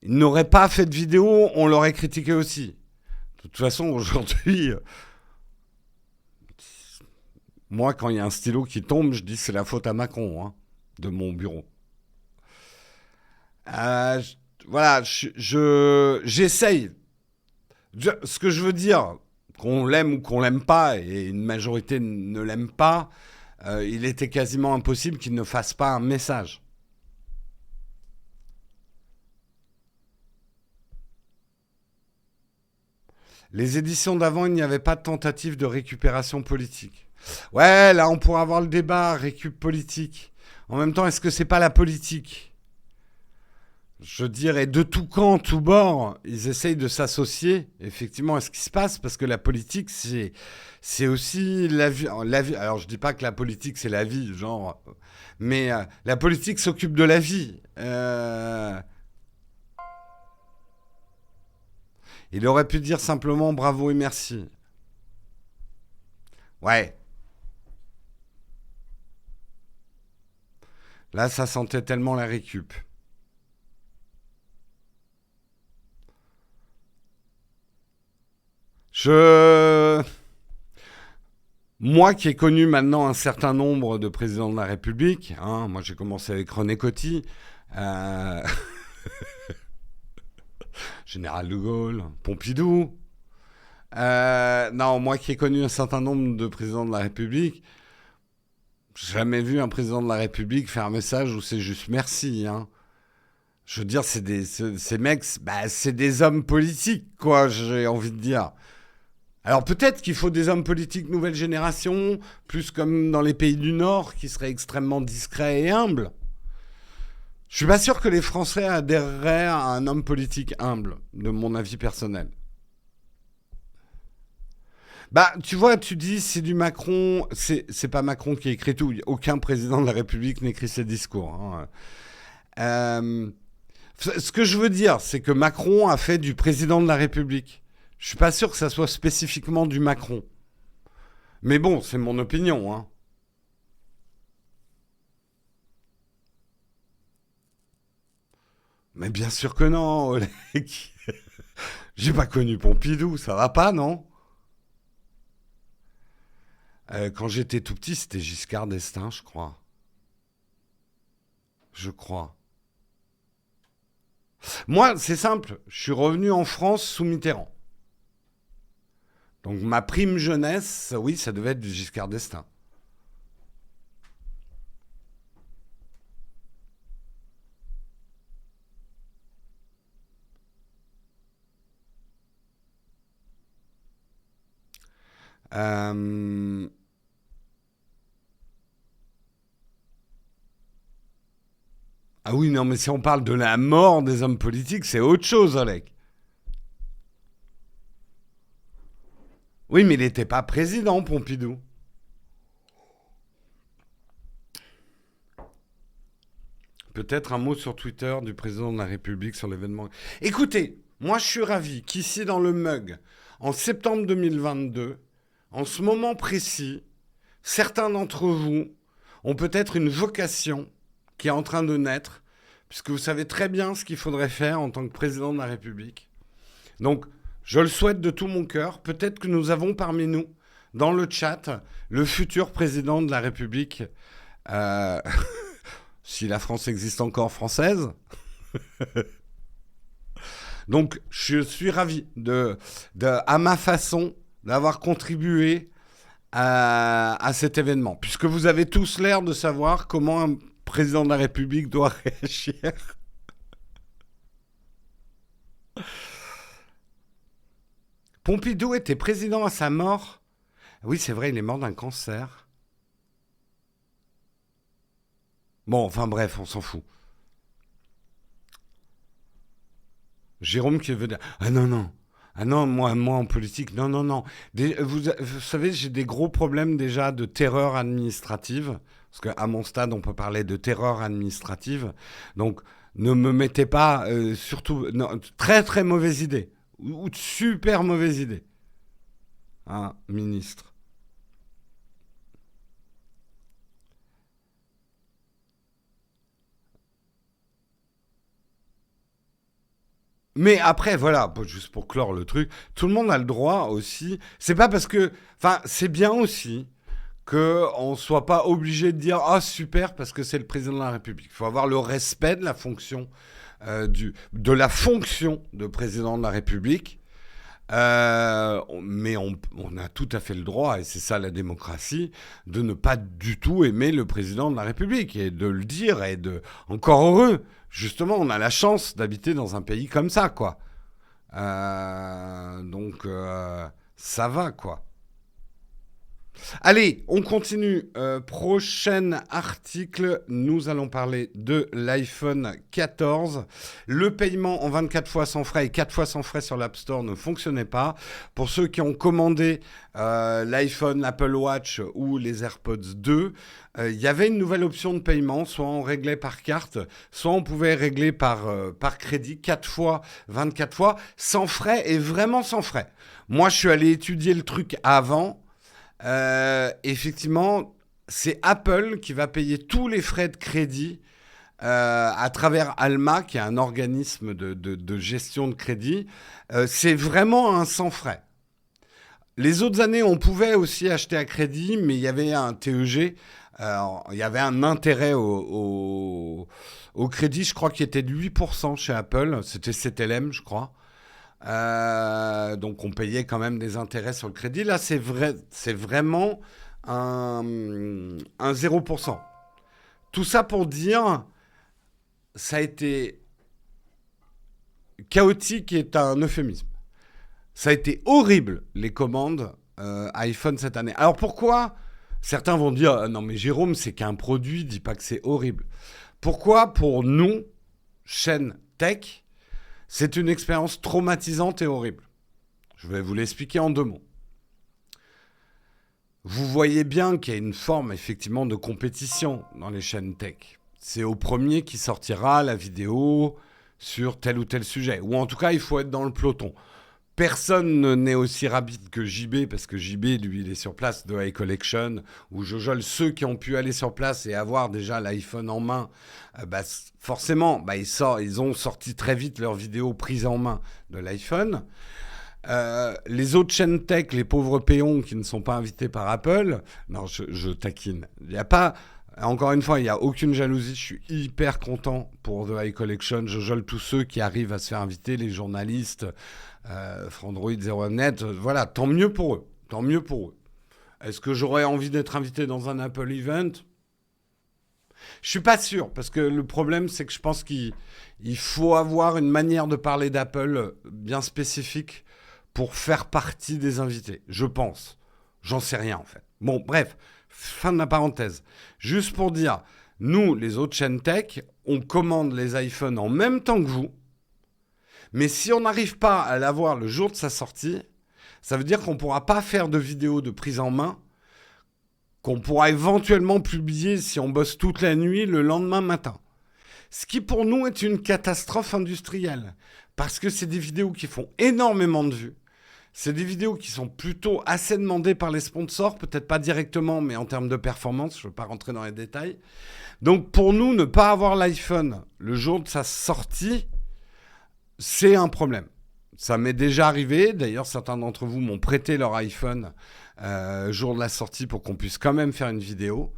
Il n'aurait pas fait de vidéo, on l'aurait critiqué aussi. De toute façon, aujourd'hui, moi, quand il y a un stylo qui tombe, je dis c'est la faute à Macron, hein, de mon bureau. Voilà, j'essaye. Ce que je veux dire, qu'on l'aime ou qu'on l'aime pas, et une majorité ne l'aime pas, il était quasiment impossible qu'il ne fasse pas un message. Les éditions d'avant, il n'y avait pas de tentative de récupération politique. Ouais, là, on pourra avoir le débat, récup politique. En même temps, est-ce que c'est pas la politique ? Je dirais de tout camp, tout bord, ils essayent de s'associer effectivement à ce qui se passe parce que la politique, c'est aussi la vie. Alors, je dis pas que la politique, c'est la vie, genre, mais la politique s'occupe de la vie. Il aurait pu dire simplement bravo et merci. Ouais. Là, ça sentait tellement la récup. Moi qui ai connu maintenant un certain nombre de présidents de la République, hein, moi j'ai commencé avec René Coty, Général de Gaulle, Pompidou. Non, moi qui ai connu un certain nombre de présidents de la République, j'ai jamais vu un président de la République faire un message où c'est juste merci, hein. Je veux dire, ces mecs, bah, c'est des hommes politiques, quoi, j'ai envie de dire. Alors peut-être qu'il faut des hommes politiques nouvelle génération, plus comme dans les pays du Nord, qui seraient extrêmement discrets et humbles. Je suis pas sûr que les Français adhéreraient à un homme politique humble, de mon avis personnel. Bah, tu vois, tu dis c'est du Macron, c'est pas Macron qui écrit tout. Aucun président de la République n'écrit ses discours, hein. Euh, Ce que je veux dire, c'est que Macron a fait du président de la République. Je suis pas sûr que ça soit spécifiquement du Macron. Mais bon, c'est mon opinion, hein. Mais bien sûr que non, Oleg. J'ai pas connu Pompidou, ça va pas, non? Quand j'étais tout petit, c'était Giscard d'Estaing, je crois. Je crois. Moi, c'est simple. Je suis revenu en France sous Mitterrand. Donc ma prime jeunesse, oui, ça devait être du Giscard d'Estaing. Euh, Ah oui, non, mais si on parle de la mort des hommes politiques, c'est autre chose, Oleg. Oui, mais il n'était pas président, Pompidou. Peut-être un mot sur Twitter du président de la République sur l'événement. Écoutez, moi je suis ravi qu'ici dans le mug, en septembre 2022, en ce moment précis, certains d'entre vous ont peut-être une vocation qui est en train de naître, puisque vous savez très bien ce qu'il faudrait faire en tant que président de la République. Donc, je le souhaite de tout mon cœur. Peut-être que nous avons parmi nous, dans le chat, le futur président de la République, euh, si la France existe encore française. Donc, je suis ravi à ma façon, d'avoir contribué à cet événement, puisque vous avez tous l'air de savoir comment un président de la République doit réagir. Pompidou était président à sa mort. Oui, c'est vrai, il est mort d'un cancer. Bon, enfin bref, on s'en fout. Jérôme qui veut dire ah non, non. Ah non, moi en politique, non, non, non. Vous savez, j'ai des gros problèmes déjà de terreur administrative. Parce qu'à mon stade, on peut parler de terreur administrative. Donc, ne me mettez pas, surtout, non, très très mauvaise idée. Ou super mauvaise idée. Hein, ministre. Mais après, voilà, juste pour clore le truc, tout le monde a le droit aussi. C'est pas parce que. Enfin, c'est bien aussi qu'on ne soit pas obligé de dire ah super parce que c'est le président de la République. Il faut avoir le respect de la fonction de la fonction de président de la République. Mais on a tout à fait le droit, et c'est ça la démocratie, de ne pas du tout aimer le président de la République et de le dire et de encore heureux. Justement, on a la chance d'habiter dans un pays comme ça, quoi. Donc ça va, quoi. Allez, on continue. Prochain article, nous allons parler de l'iPhone 14. Le paiement en 24 fois sans frais et 4 fois sans frais sur l'App Store ne fonctionnait pas. Pour ceux qui ont commandé l'iPhone, l'Apple Watch ou les AirPods 2, il y avait une nouvelle option de paiement. Soit on réglait par carte, soit on pouvait régler par crédit 4 fois, 24 fois, sans frais et vraiment sans frais. Moi, je suis allé étudier le truc avant. Effectivement, c'est Apple qui va payer tous les frais de crédit à travers Alma, qui est un organisme de gestion de crédit. C'est vraiment un sans frais. Les autres années, on pouvait aussi acheter à crédit, mais il y avait un TEG, il y avait un intérêt au crédit, je crois, qui était de 8% chez Apple. C'était CTLM, je crois. Donc on payait quand même des intérêts sur le crédit. Là, c'est vraiment un 0%. Tout ça pour dire, ça a été chaotique est un euphémisme. Ça a été horrible, les commandes iPhone cette année. Alors pourquoi? Certains vont dire non mais Jérôme, c'est qu'un produit, dis pas que c'est horrible. Pourquoi pour nous, chaîne tech, c'est une expérience traumatisante et horrible? Je vais vous l'expliquer en 2 mots. Vous voyez bien qu'il y a une forme effectivement de compétition dans les chaînes tech. C'est au premier qui sortira la vidéo sur tel ou tel sujet. Ou en tout cas, il faut être dans le peloton. Personne n'est aussi rapide que JB, parce que JB, lui, il est sur place de iCollection, ou Jojol, ceux qui ont pu aller sur place et avoir déjà l'iPhone en main, forcément, ils ont sorti très vite leur vidéo prise en main de l'iPhone. Les autres chaînes tech, les pauvres péons qui ne sont pas invités par Apple, non, je taquine. Il n'y a pas... Encore une fois, il n'y a aucune jalousie. Je suis hyper content pour The iCollection. Je jole tous ceux qui arrivent à se faire inviter, les journalistes, Frandroid, ZeroNet. Voilà, tant mieux pour eux. Tant mieux pour eux. Est-ce que j'aurais envie d'être invité dans un Apple event? Je suis pas sûr, parce que le problème, c'est que je pense qu'il faut avoir une manière de parler d'Apple bien spécifique pour faire partie des invités. Je pense. J'en sais rien, en fait. Bon, bref. Fin de la parenthèse. Juste pour dire, nous, les autres chaînes tech, on commande les iPhones en même temps que vous. Mais si on n'arrive pas à l'avoir le jour de sa sortie, ça veut dire qu'on ne pourra pas faire de vidéo de prise en main, qu'on pourra éventuellement publier si on bosse toute la nuit le lendemain matin. Ce qui pour nous est une catastrophe industrielle. Parce que c'est des vidéos qui font énormément de vues. C'est des vidéos qui sont plutôt assez demandées par les sponsors, peut-être pas directement, mais en termes de performance, je ne veux pas rentrer dans les détails. Donc pour nous, ne pas avoir l'iPhone le jour de sa sortie, c'est un problème. Ça m'est déjà arrivé, d'ailleurs certains d'entre vous m'ont prêté leur iPhone jour de la sortie pour qu'on puisse quand même faire une vidéo,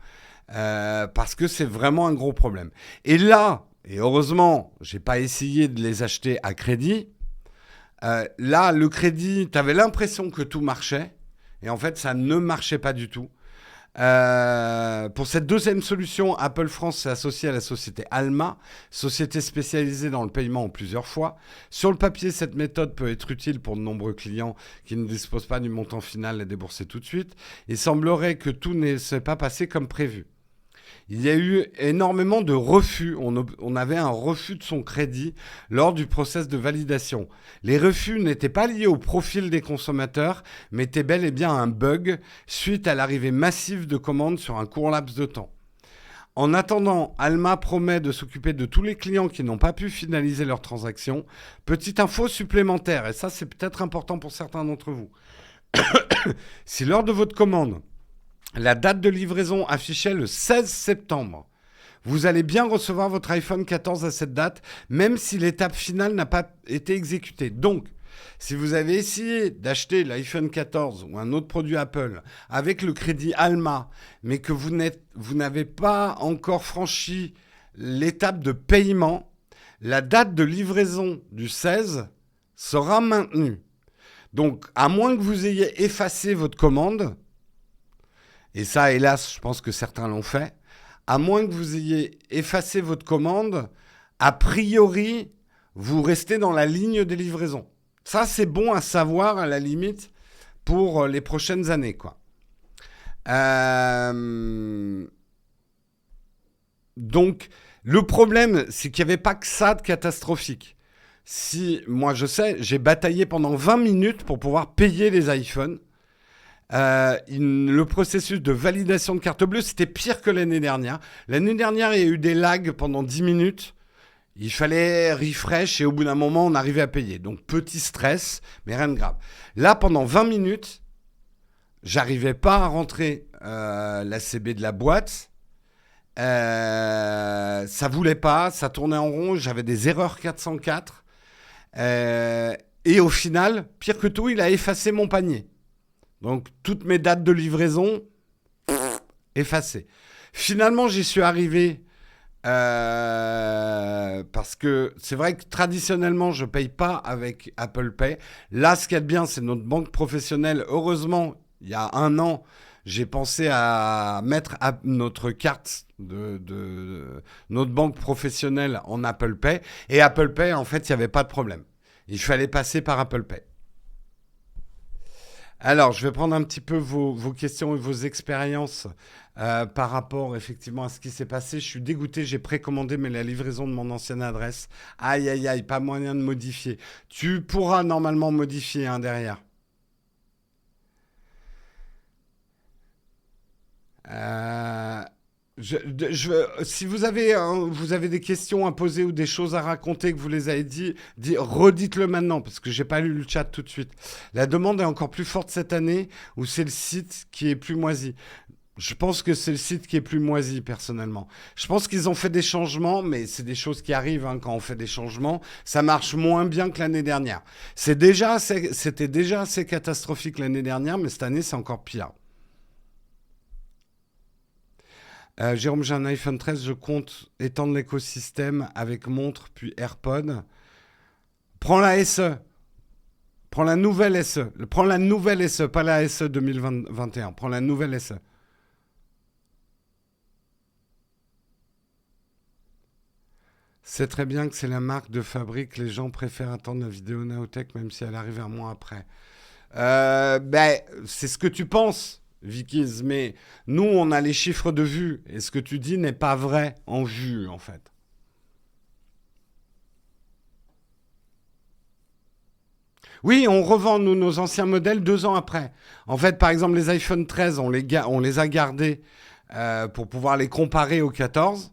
parce que c'est vraiment un gros problème. Et là, et heureusement, je n'ai pas essayé de les acheter à crédit. Là, le crédit, tu avais l'impression que tout marchait. Et en fait, ça ne marchait pas du tout. Pour cette deuxième solution, Apple France s'est associé à la société Alma, société spécialisée dans le paiement en plusieurs fois. Sur le papier, cette méthode peut être utile pour de nombreux clients qui ne disposent pas du montant final à débourser tout de suite. Il semblerait que tout ne s'est pas passé comme prévu. Il y a eu énormément de refus. On avait un refus de son crédit lors du process de validation. Les refus n'étaient pas liés au profil des consommateurs, mais étaient bel et bien un bug suite à l'arrivée massive de commandes sur un court laps de temps. En attendant, Alma promet de s'occuper de tous les clients qui n'ont pas pu finaliser leur transaction. Petite info supplémentaire, et ça c'est peut-être important pour certains d'entre vous. Si lors de votre commande, la date de livraison affichait le 16 septembre. Vous allez bien recevoir votre iPhone 14 à cette date, même si l'étape finale n'a pas été exécutée. Donc, si vous avez essayé d'acheter l'iPhone 14 ou un autre produit Apple avec le crédit Alma, mais que vous n'avez pas encore franchi l'étape de paiement, la date de livraison du 16 sera maintenue. Donc, à moins que vous ayez effacé votre commande, et ça, hélas, je pense que certains l'ont fait. À moins que vous ayez effacé votre commande, a priori, vous restez dans la ligne des livraisons. Ça, c'est bon à savoir, à la limite, pour les prochaines années, quoi. Donc, le problème, c'est qu'il n'y avait pas que ça de catastrophique. Moi, je sais, j'ai bataillé pendant 20 minutes pour pouvoir payer les iPhones. Le processus de validation de carte bleue, c'était pire que l'année dernière. L'année dernière, il y a eu des lags pendant 10 minutes. Il fallait refresh et au bout d'un moment, on arrivait à payer. Donc, petit stress, mais rien de grave. Là, pendant 20 minutes, j'arrivais pas à rentrer la CB de la boîte. Ça voulait pas, ça tournait en rond. J'avais des erreurs 404. Et au final, pire que tout, il a effacé mon panier. Donc, toutes mes dates de livraison, effacées. Finalement, j'y suis arrivé parce que c'est vrai que traditionnellement, je ne paye pas avec Apple Pay. Là, ce qu'il y a de bien, c'est notre banque professionnelle. Heureusement, il y a 1 an, j'ai pensé à mettre notre carte de notre banque professionnelle en Apple Pay. Et Apple Pay, en fait, il n'y avait pas de problème. Il fallait passer par Apple Pay. Alors, je vais prendre un petit peu vos questions et vos expériences par rapport effectivement à ce qui s'est passé. Je suis dégoûté, j'ai précommandé, mais la livraison de mon ancienne adresse. Aïe, aïe, aïe, pas moyen de modifier. Tu pourras normalement modifier derrière. Euh, si vous avez des questions à poser ou des choses à raconter que vous les avez redites-le maintenant parce que j'ai pas lu le chat tout de suite. La demande est encore plus forte cette année ou c'est le site qui est plus moisi. Je pense que c'est le site qui est plus moisi personnellement. Je pense qu'ils ont fait des changements, mais c'est des choses qui arrivent quand on fait des changements. Ça marche moins bien que l'année dernière. C'était déjà assez catastrophique l'année dernière, mais cette année c'est encore pire. Jérôme, j'ai un iPhone 13, je compte étendre l'écosystème avec montre puis AirPod. Prends la SE, prends la nouvelle SE, prends la nouvelle SE, pas la SE 2021, prends la nouvelle SE. C'est très bien que c'est la marque de fabrique, les gens préfèrent attendre la vidéo Naotech même si elle arrive un mois après. Ben, c'est ce que tu penses, Vicky's, mais nous, on a les chiffres de vues, et ce que tu dis n'est pas vrai en vue, en fait. Oui, on revend nous, nos anciens modèles 2 ans après. En fait, par exemple, les iPhone 13, on les a gardés pour pouvoir les comparer aux 14.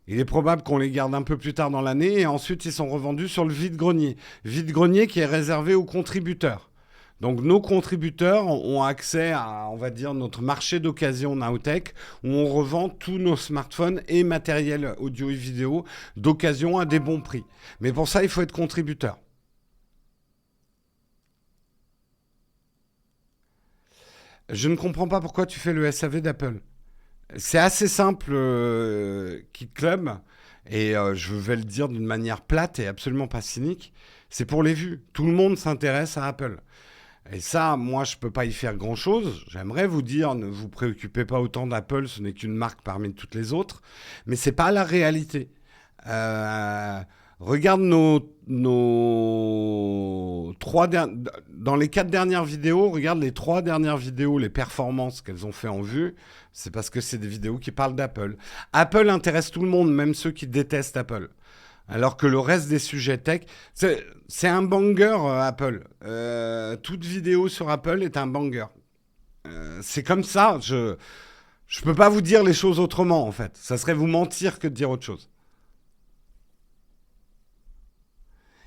Il est probable qu'on les garde un peu plus tard dans l'année et ensuite ils sont revendus sur le vide-grenier. Vide-grenier qui est réservé aux contributeurs. Donc nos contributeurs ont accès à, on va dire, notre marché d'occasion Nowtech où on revend tous nos smartphones et matériel audio et vidéo d'occasion à des bons prix. Mais pour ça, il faut être contributeur. Je ne comprends pas pourquoi tu fais le SAV d'Apple. C'est assez simple, Kid Club, et je vais le dire d'une manière plate et absolument pas cynique. C'est pour les vues. Tout le monde s'intéresse à Apple. Et ça, moi, je ne peux pas y faire grand-chose. J'aimerais vous dire, ne vous préoccupez pas autant d'Apple, ce n'est qu'une marque parmi toutes les autres. Mais ce n'est pas la réalité. Euh, regarde nos dans les 4 dernières vidéos, regarde les 3 dernières vidéos, les performances qu'elles ont fait en vue. C'est parce que c'est des vidéos qui parlent d'Apple. Apple intéresse tout le monde, même ceux qui détestent Apple. Alors que le reste des sujets tech, c'est un banger, Apple. Toute vidéo sur Apple est un banger. C'est comme ça. Je peux pas vous dire les choses autrement, en fait. Ça serait vous mentir que de dire autre chose.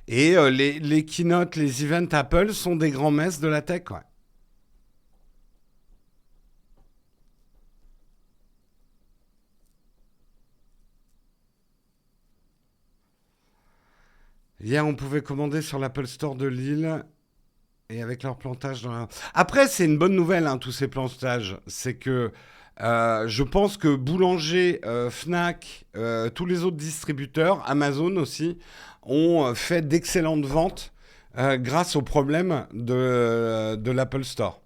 Et les keynotes, les events Apple sont des grands-messes de la tech, ouais. Hier, on pouvait commander sur l'Apple Store de Lille et avec leur plantage dans la... Après, c'est une bonne nouvelle, tous ces plantages. C'est que je pense que Boulanger, Fnac, tous les autres distributeurs, Amazon aussi, ont fait d'excellentes ventes grâce au problème de l'Apple Store.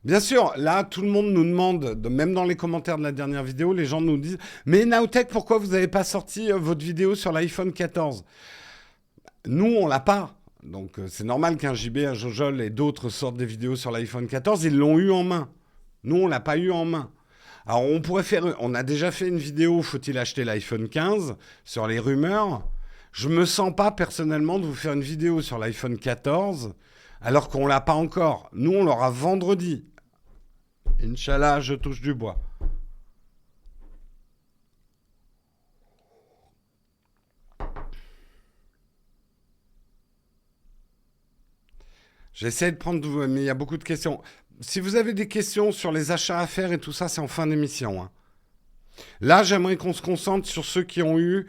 Bien sûr, là, tout le monde nous demande, même dans les commentaires de la dernière vidéo, les gens nous disent, mais Nowtech, pourquoi vous n'avez pas sorti votre vidéo sur l'iPhone 14? Nous, on l'a pas. Donc c'est normal qu'un JB, un Jojol et d'autres sortent des vidéos sur l'iPhone 14, ils l'ont eu en main. Nous, on l'a pas eu en main. Alors on a déjà fait une vidéo, faut-il acheter l'iPhone 15, sur les rumeurs. Je me sens pas personnellement de vous faire une vidéo sur l'iPhone 14 alors qu'on l'a pas encore. Nous, on l'aura vendredi. Inch'Allah, je touche du bois. J'essaie de prendre, mais il y a beaucoup de questions. Si vous avez des questions sur les achats à faire et tout ça, c'est en fin d'émission, hein. Là, j'aimerais qu'on se concentre sur ceux qui ont eu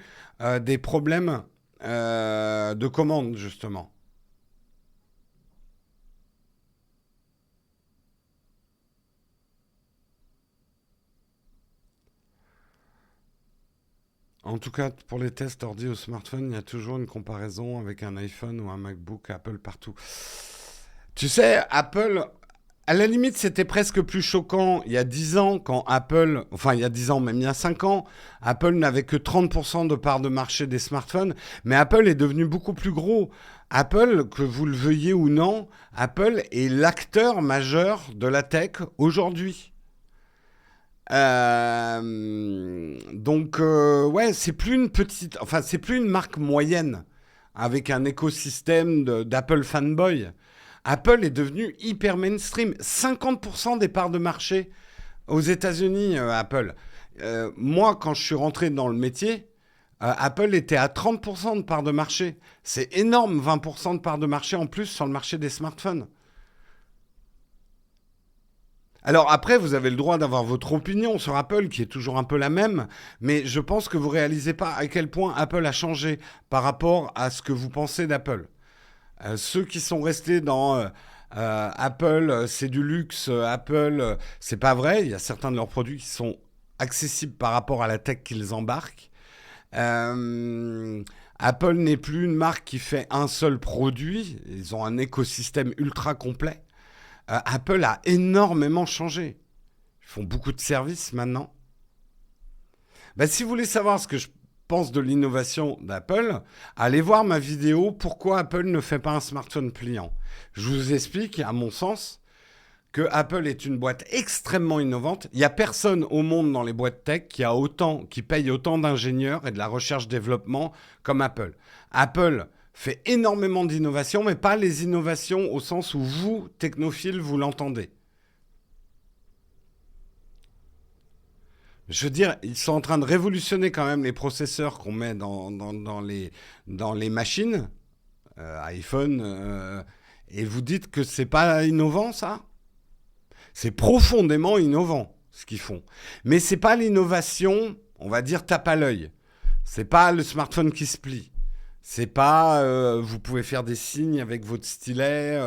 des problèmes de commande, justement. En tout cas, pour les tests ordi au smartphone, il y a toujours une comparaison avec un iPhone ou un MacBook Apple partout. Tu sais, Apple, À la limite, c'était presque plus choquant il y a 10 ans quand Apple, enfin il y a 10 ans, même il y a 5 ans, Apple n'avait que 30% de part de marché des smartphones, mais Apple est devenu beaucoup plus gros. Apple, que vous le veuillez ou non, Apple est l'acteur majeur de la tech aujourd'hui. Ouais, c'est plus une petite, enfin c'est plus une marque moyenne avec un écosystème d'Apple fanboy. Apple est devenu hyper mainstream. 50% des parts de marché aux États-Unis, Apple. Moi, quand je suis rentré dans le métier, Apple était à 30% de parts de marché. C'est énorme, 20% de parts de marché en plus sur le marché des smartphones. Alors après, vous avez le droit d'avoir votre opinion sur Apple, qui est toujours un peu la même, mais je pense que vous réalisez pas à quel point Apple a changé par rapport à ce que vous pensez d'Apple. Ceux qui sont restés dans Apple, c'est du luxe, Apple, c'est pas vrai. Il y a certains de leurs produits qui sont accessibles par rapport à la tech qu'ils embarquent. Euh, Apple n'est plus une marque qui fait un seul produit. Ils ont un écosystème ultra complet. Apple a énormément changé. Ils font beaucoup de services maintenant. Bah, si vous voulez savoir ce que je pense de l'innovation d'Apple, allez voir ma vidéo Pourquoi Apple ne fait pas un smartphone pliant. Je vous explique, à mon sens, que Apple est une boîte extrêmement innovante. Il n'y a personne au monde dans les boîtes tech qui paye autant d'ingénieurs et de la recherche-développement comme Apple. Apple fait énormément d'innovations, mais pas les innovations au sens où vous, technophiles, vous l'entendez. Je veux dire, ils sont en train de révolutionner quand même les processeurs qu'on met dans les machines, iPhone, et vous dites que c'est pas innovant, ça? C'est profondément innovant, ce qu'ils font. Mais c'est pas l'innovation, on va dire, tape à l'œil. C'est pas le smartphone qui se plie. C'est pas, vous pouvez faire des signes avec votre stylet,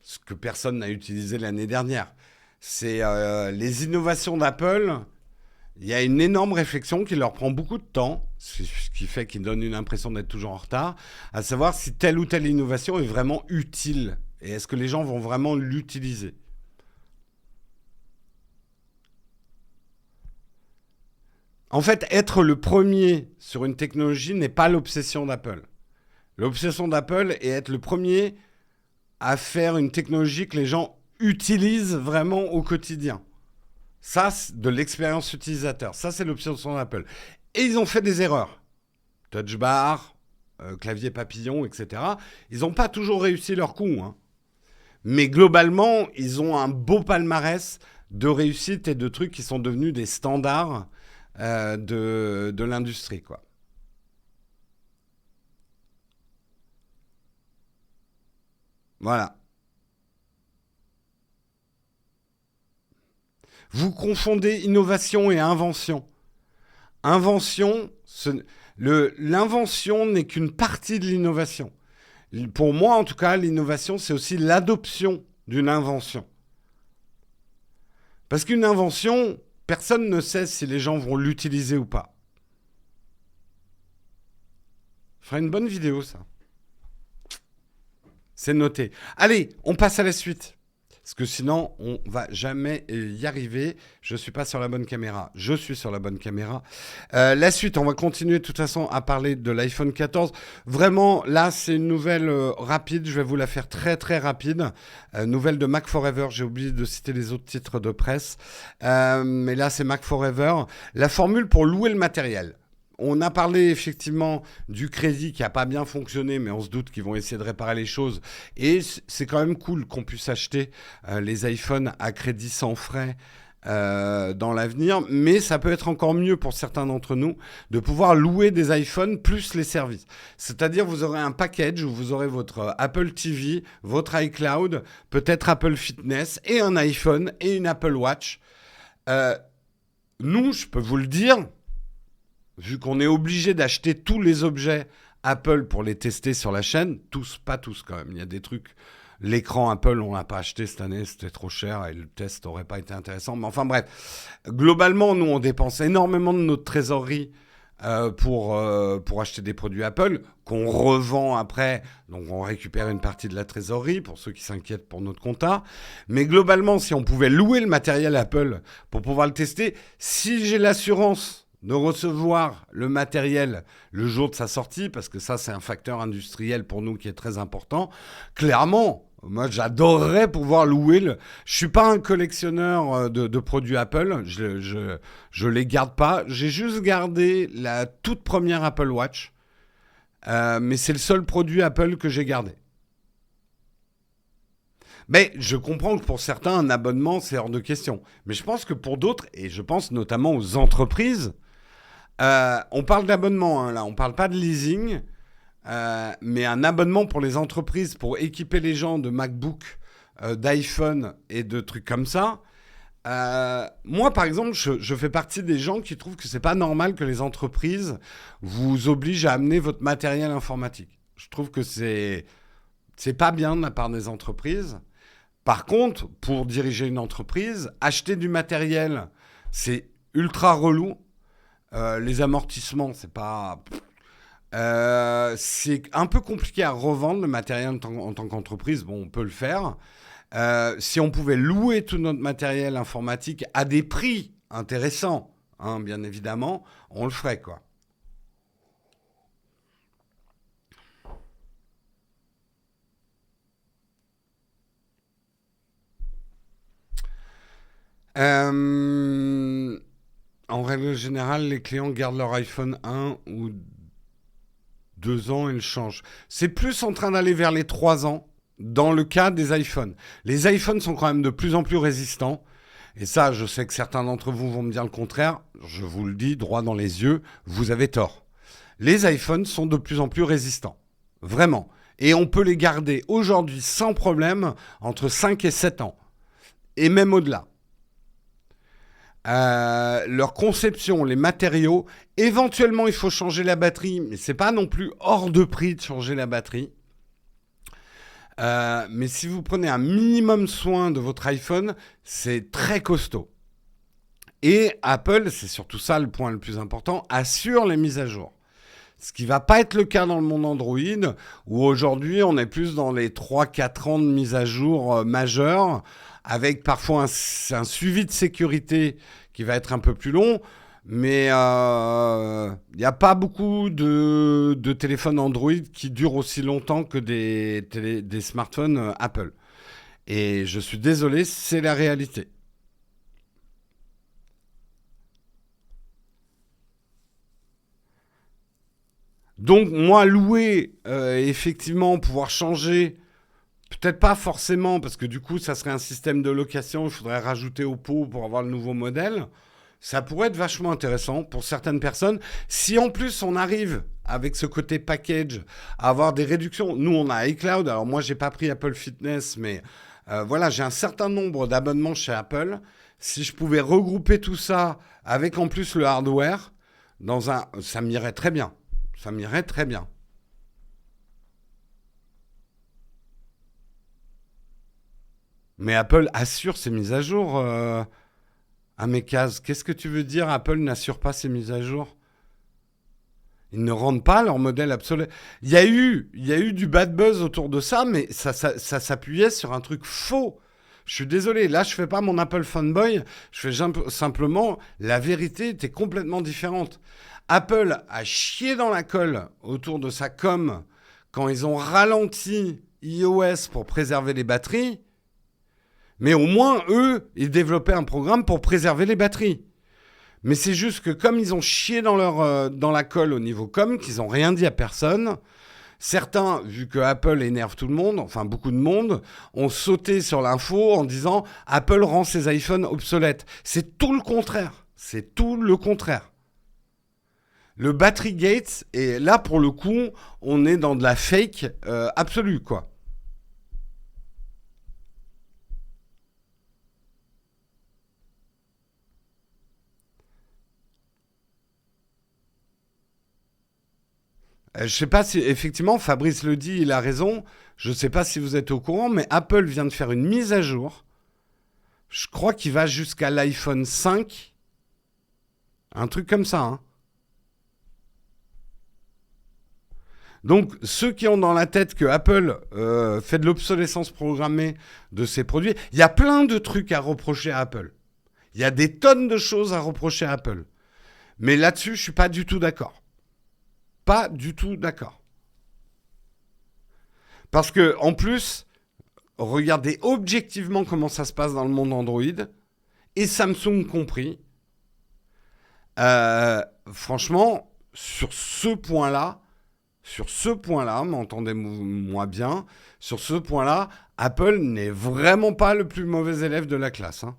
ce que personne n'a utilisé l'année dernière. C'est les innovations d'Apple. Il y a une énorme réflexion qui leur prend beaucoup de temps, ce qui fait qu'ils donnent une impression d'être toujours en retard, à savoir si telle ou telle innovation est vraiment utile et est-ce que les gens vont vraiment l'utiliser. En fait, être le premier sur une technologie n'est pas l'obsession d'Apple. L'obsession d'Apple est être le premier à faire une technologie que les gens utilisent vraiment au quotidien. Ça, c'est de l'expérience utilisateur. Ça, c'est l'obsession d'Apple. Et ils ont fait des erreurs. Touch bar, clavier papillon, etc. Ils n'ont pas toujours réussi leur coup, hein. Mais globalement, ils ont un beau palmarès de réussite et de trucs qui sont devenus des standards de l'industrie, quoi. Voilà. Vous confondez innovation et invention. Invention, l'invention n'est qu'une partie de l'innovation. Pour moi, en tout cas, l'innovation, c'est aussi l'adoption d'une invention. Parce qu'une invention, personne ne sait si les gens vont l'utiliser ou pas. Ce sera une bonne vidéo, ça. C'est noté. Allez, on passe à la suite. Parce que sinon, on va jamais y arriver. Je suis pas sur la bonne caméra. Je suis sur la bonne caméra. La suite, on va continuer de toute façon à parler de l'iPhone 14. Vraiment, là, c'est une nouvelle rapide. Je vais vous la faire très très rapide. Nouvelle de Mac Forever. J'ai oublié de citer les autres titres de presse. Mais là, c'est Mac Forever. La formule pour louer le matériel. On a parlé effectivement du crédit qui n'a pas bien fonctionné, mais on se doute qu'ils vont essayer de réparer les choses. Et c'est quand même cool qu'on puisse acheter les iPhones à crédit sans frais dans l'avenir. Mais ça peut être encore mieux pour certains d'entre nous de pouvoir louer des iPhones plus les services. C'est-à-dire vous aurez un package où vous aurez votre Apple TV, votre iCloud, peut-être Apple Fitness et un iPhone et une Apple Watch. Nous, je peux vous le dire, vu qu'on est obligé d'acheter tous les objets Apple pour les tester sur la chaîne, tous, pas tous quand même, il y a des trucs, l'écran Apple on l'a pas acheté cette année, c'était trop cher et le test n'aurait pas été intéressant, mais enfin bref, globalement nous on dépense énormément de notre trésorerie pour acheter des produits Apple qu'on revend après. Donc on récupère une partie de la trésorerie pour ceux qui s'inquiètent pour notre compta. Mais globalement, si on pouvait louer le matériel Apple pour pouvoir le tester, si j'ai l'assurance de recevoir le matériel le jour de sa sortie, parce que ça c'est un facteur industriel pour nous qui est très important, clairement, moi j'adorerais pouvoir louer le... Je suis pas un collectionneur de produits Apple, je les garde pas, j'ai juste gardé la toute première Apple Watch, mais c'est le seul produit Apple que j'ai gardé. Mais je comprends que pour certains, un abonnement, c'est hors de question. Mais je pense que pour d'autres, et je pense notamment aux entreprises, on parle d'abonnement, hein, là, on ne parle pas de leasing, mais un abonnement pour les entreprises, pour équiper les gens de MacBook, d'iPhone et de trucs comme ça. Moi, par exemple, je fais partie des gens qui trouvent que c'est pas normal que les entreprises vous obligent à amener votre matériel informatique. Je trouve que c'est pas bien de la part des entreprises. Par contre, pour diriger une entreprise, acheter du matériel, c'est ultra relou. Les amortissements, c'est pas. C'est un peu compliqué à revendre le matériel en tant qu'entreprise. Bon, on peut le faire. Si on pouvait louer tout notre matériel informatique à des prix intéressants, hein, bien évidemment, on le ferait, quoi. Euh, En règle générale, les clients gardent leur iPhone 1 ou 2 ans et le changent. C'est plus en train d'aller vers les 3 ans dans le cas des iPhones. Les iPhones sont quand même de plus en plus résistants. Et ça, je sais que certains d'entre vous vont me dire le contraire. Je vous le dis droit dans les yeux, vous avez tort. Les iPhones sont de plus en plus résistants. Vraiment. Et on peut les garder aujourd'hui sans problème entre 5 et 7 ans. Et même au-delà. Leur conception, les matériaux. Éventuellement, il faut changer la batterie, mais c'est pas non plus hors de prix de changer la batterie. Mais si vous prenez un minimum soin de votre iPhone, c'est très costaud. Et Apple, c'est surtout ça le point le plus important, assure les mises à jour. Ce qui ne va pas être le cas dans le monde Android, où aujourd'hui on est plus dans les 3-4 ans de mise à jour majeures, avec parfois un suivi de sécurité qui va être un peu plus long. Mais il n'y a pas beaucoup de téléphones Android qui durent aussi longtemps que des smartphones Apple. Et je suis désolé, c'est la réalité. Donc moi, louer, effectivement, pouvoir changer, peut-être pas forcément, parce que du coup, ça serait un système de location, il faudrait rajouter au pot pour avoir le nouveau modèle. Ça pourrait être vachement intéressant pour certaines personnes. Si en plus on arrive avec ce côté package à avoir des réductions, nous on a iCloud, alors moi j'ai pas pris Apple Fitness, mais voilà, j'ai un certain nombre d'abonnements chez Apple. Si je pouvais regrouper tout ça avec en plus le hardware, ça m'irait très bien. Ça m'irait très bien. Mais Apple assure ses mises à jour à mes cases. Qu'est-ce que tu veux dire Apple n'assure pas ses mises à jour? Ils ne rendent pas leur modèle absolu. Il y a eu du bad buzz autour de ça, mais ça s'appuyait sur un truc faux. Je suis désolé, là je fais pas mon Apple fanboy, je fais simplement la vérité était complètement différente. Apple a chié dans la colle autour de sa com quand ils ont ralenti iOS pour préserver les batteries, mais au moins eux, ils développaient un programme pour préserver les batteries. Mais c'est juste que comme ils ont chié dans la colle au niveau com, qu'ils n'ont rien dit à personne, certains, vu que Apple énerve tout le monde, enfin beaucoup de monde, ont sauté sur l'info en disant Apple rend ses iPhones obsolètes. C'est tout le contraire. C'est tout le contraire. Le Battery Gate, et là pour le coup, on est dans de la fake absolue, quoi. Je ne sais pas si, effectivement, Fabrice le dit, il a raison. Je ne sais pas si vous êtes au courant, mais Apple vient de faire une mise à jour. Je crois qu'il va jusqu'à l'iPhone 5. Un truc comme ça, hein. Donc, ceux qui ont dans la tête que Apple fait de l'obsolescence programmée de ses produits, il y a plein de trucs à reprocher à Apple. Il y a des tonnes de choses à reprocher à Apple. Mais là-dessus, je suis pas du tout d'accord. Pas du tout d'accord. Parce que, en plus, regardez objectivement comment ça se passe dans le monde Android, et Samsung compris. Franchement, sur ce point-là, m'entendez-moi bien, sur ce point-là, Apple n'est vraiment pas le plus mauvais élève de la classe. Hein.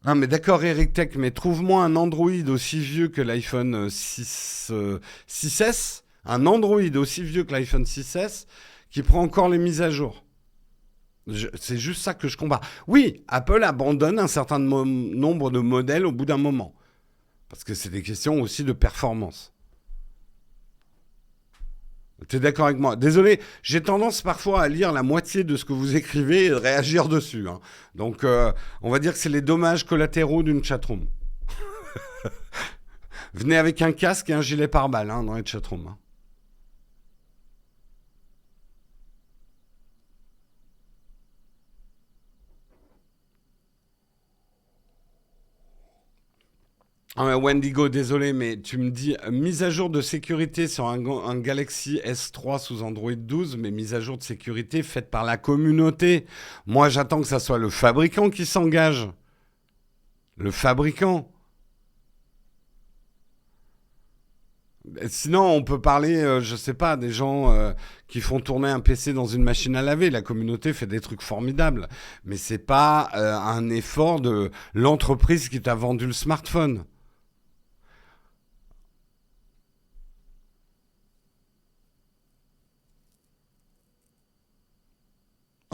Non, mais d'accord, Eric Tech, mais trouve-moi un Android aussi vieux que l'iPhone 6S, un Android aussi vieux que l'iPhone 6S, qui prend encore les mises à jour. C'est juste ça que je combats. Oui, Apple abandonne un certain nombre de modèles au bout d'un moment. Parce que c'est des questions aussi de performance. Tu es d'accord avec moi? Désolé, j'ai tendance parfois à lire la moitié de ce que vous écrivez et de réagir dessus. Hein. Donc, on va dire que c'est les dommages collatéraux d'une chatroom. Venez avec un casque et un gilet pare-balles hein, dans les chatrooms. Hein. Ah ouais, Wendigo, désolé, mais tu me dis mise à jour de sécurité sur un Galaxy S3 sous Android 12, mais mise à jour de sécurité faite par la communauté. Moi, j'attends que ça soit le fabricant qui s'engage. Le fabricant. Sinon, on peut parler, je sais pas, des gens qui font tourner un PC dans une machine à laver. La communauté fait des trucs formidables, mais c'est pas un effort de l'entreprise qui t'a vendu le smartphone.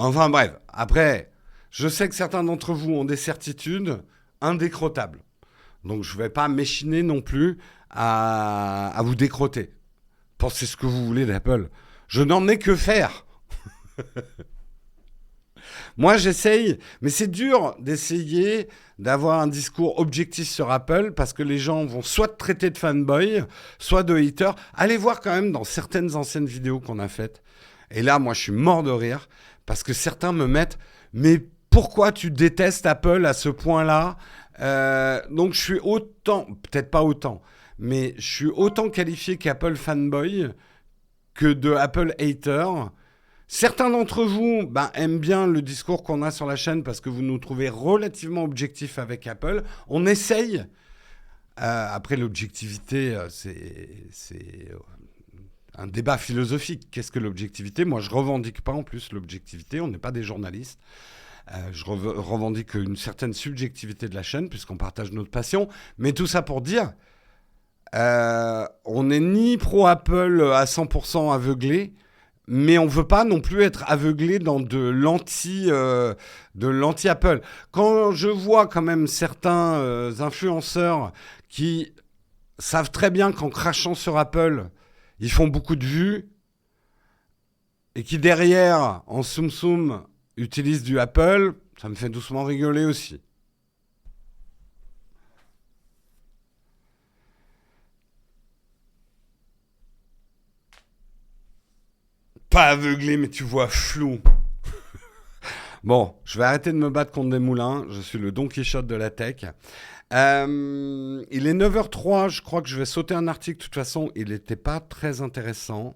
Enfin bref, après, je sais que certains d'entre vous ont des certitudes indécrottables. Donc je ne vais pas m'échiner non plus à vous décrotter. Pensez ce que vous voulez d'Apple. Je n'en ai que faire. Moi j'essaye, mais c'est dur d'essayer d'avoir un discours objectif sur Apple parce que les gens vont soit te traiter de fanboy, soit de hater. Allez voir quand même dans certaines anciennes vidéos qu'on a faites. Et là, moi je suis mort de rire parce que certains me mettent mais pourquoi tu détestes Apple à ce point-là? Donc je suis autant, peut-être pas autant, mais je suis autant qualifié qu'Apple fanboy que de Apple hater. Certains d'entre vous aiment bien le discours qu'on a sur la chaîne parce que vous nous trouvez relativement objectifs avec Apple. On essaye. Après, l'objectivité, c'est un débat philosophique. Qu'est-ce que l'objectivité? Moi, je revendique pas en plus l'objectivité. On n'est pas des journalistes. Je revendique une certaine subjectivité de la chaîne puisqu'on partage notre passion. Mais tout ça pour dire, on n'est ni pro-Apple à 100% aveuglé, mais on ne veut pas non plus être aveuglé dans de l'anti-Apple. Quand je vois quand même certains influenceurs qui savent très bien qu'en crachant sur Apple, ils font beaucoup de vues, et qui derrière, en soum-soum, utilisent du Apple, ça me fait doucement rigoler aussi. Pas aveuglé, mais tu vois flou. Bon, je vais arrêter de me battre contre des moulins. Je suis le Don Quichotte de la tech. Il est 9h03. Je crois que je vais sauter un article. De toute façon, il n'était pas très intéressant.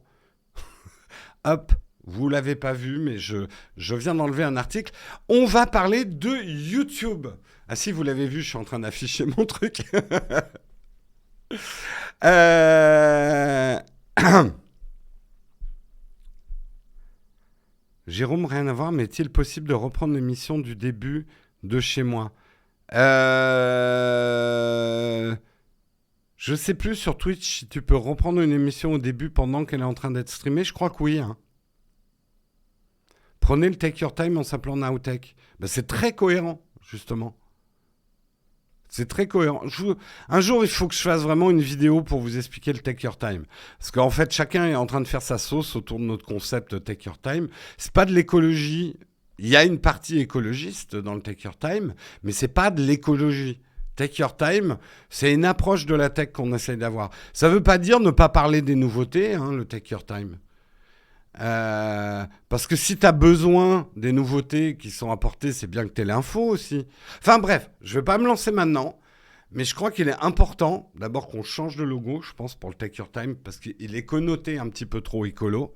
Hop, vous l'avez pas vu, mais je viens d'enlever un article. On va parler de YouTube. Ah si, vous l'avez vu, je suis en train d'afficher mon truc. euh... Jérôme, rien à voir, mais est-il possible de reprendre l'émission du début de chez moi? Je sais plus sur Twitch si tu peux reprendre une émission au début pendant qu'elle est en train d'être streamée. Je crois que oui. Hein. Prenez le Take Your Time en s'appelant Nowtech. C'est très cohérent, justement. C'est très cohérent. Un jour, il faut que je fasse vraiment une vidéo pour vous expliquer le Take Your Time. Parce qu'en fait, chacun est en train de faire sa sauce autour de notre concept Take Your Time. C'est pas de l'écologie Il y a une partie écologiste dans le Take Your Time, mais c'est pas de l'écologie. Take Your Time, c'est une approche de la tech qu'on essaye d'avoir. Ça ne veut pas dire ne pas parler des nouveautés, hein, le Take Your Time. Parce que si tu as besoin des nouveautés qui sont apportées, c'est bien que tu aies l'info aussi. Enfin bref, je ne vais pas me lancer maintenant, mais je crois qu'il est important, d'abord qu'on change de logo, je pense, pour le Take Your Time, parce qu'il est connoté un petit peu trop écolo.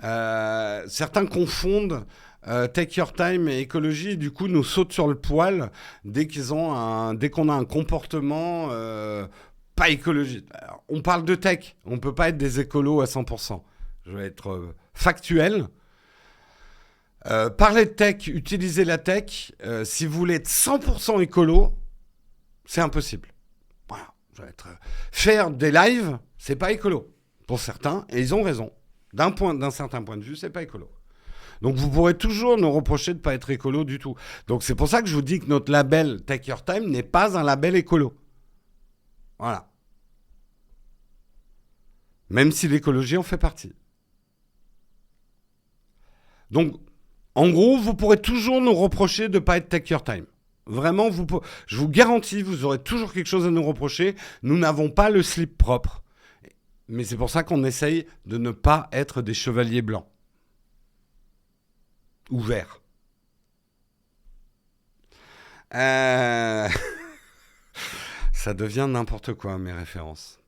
Certains confondent Take Your Time et écologie, et du coup nous sautent sur le poil dès qu'on a un comportement pas écologique. Alors, on parle de tech, on ne peut pas être des écolos à 100%. Je vais être factuel. Parler de tech, utiliser la tech, si vous voulez être 100% écolo, c'est impossible. Voilà. Faire des lives, c'est pas écolo pour certains, et ils ont raison. D'un certain point de vue, c'est pas écolo. Donc vous pourrez toujours nous reprocher de ne pas être écolo du tout. Donc c'est pour ça que je vous dis que notre label Take Your Time n'est pas un label écolo. Voilà. Même si l'écologie en fait partie. Donc, en gros, vous pourrez toujours nous reprocher de ne pas être Take Your Time. Vraiment, je vous garantis, vous aurez toujours quelque chose à nous reprocher. Nous n'avons pas le slip propre. Mais c'est pour ça qu'on essaye de ne pas être des chevaliers blancs. Ou verts. Ça devient n'importe quoi, mes références.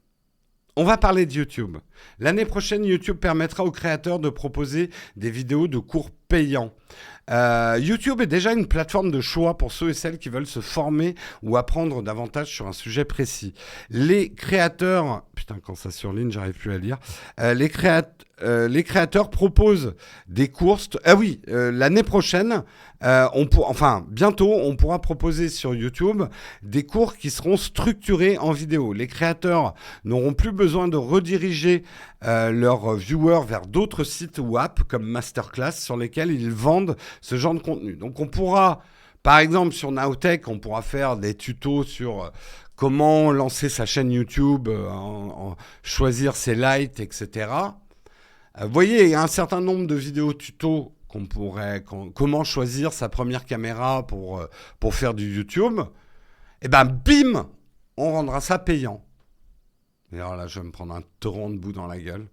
On va parler de YouTube. L'année prochaine, YouTube permettra aux créateurs de proposer des vidéos de cours payants. YouTube est déjà une plateforme de choix pour ceux et celles qui veulent se former ou apprendre davantage sur un sujet précis. Les créateurs... Putain, quand ça surligne, j'arrive plus à lire. Les créateurs proposent des cours... l'année prochaine, bientôt, on pourra proposer sur YouTube des cours qui seront structurés en vidéo. Les créateurs n'auront plus besoin de rediriger leurs viewers vers d'autres sites ou apps comme Masterclass sur lesquels ils vendent ce genre de contenu. Donc on pourra, par exemple sur Nowtech, on pourra faire des tutos sur comment lancer sa chaîne YouTube, choisir ses lights, etc. Vous voyez, il y a un certain nombre de vidéos tutos comment choisir sa première caméra pour faire du YouTube. Et ben bim, on rendra ça payant. Et alors là, je vais me prendre un torrent de boue dans la gueule.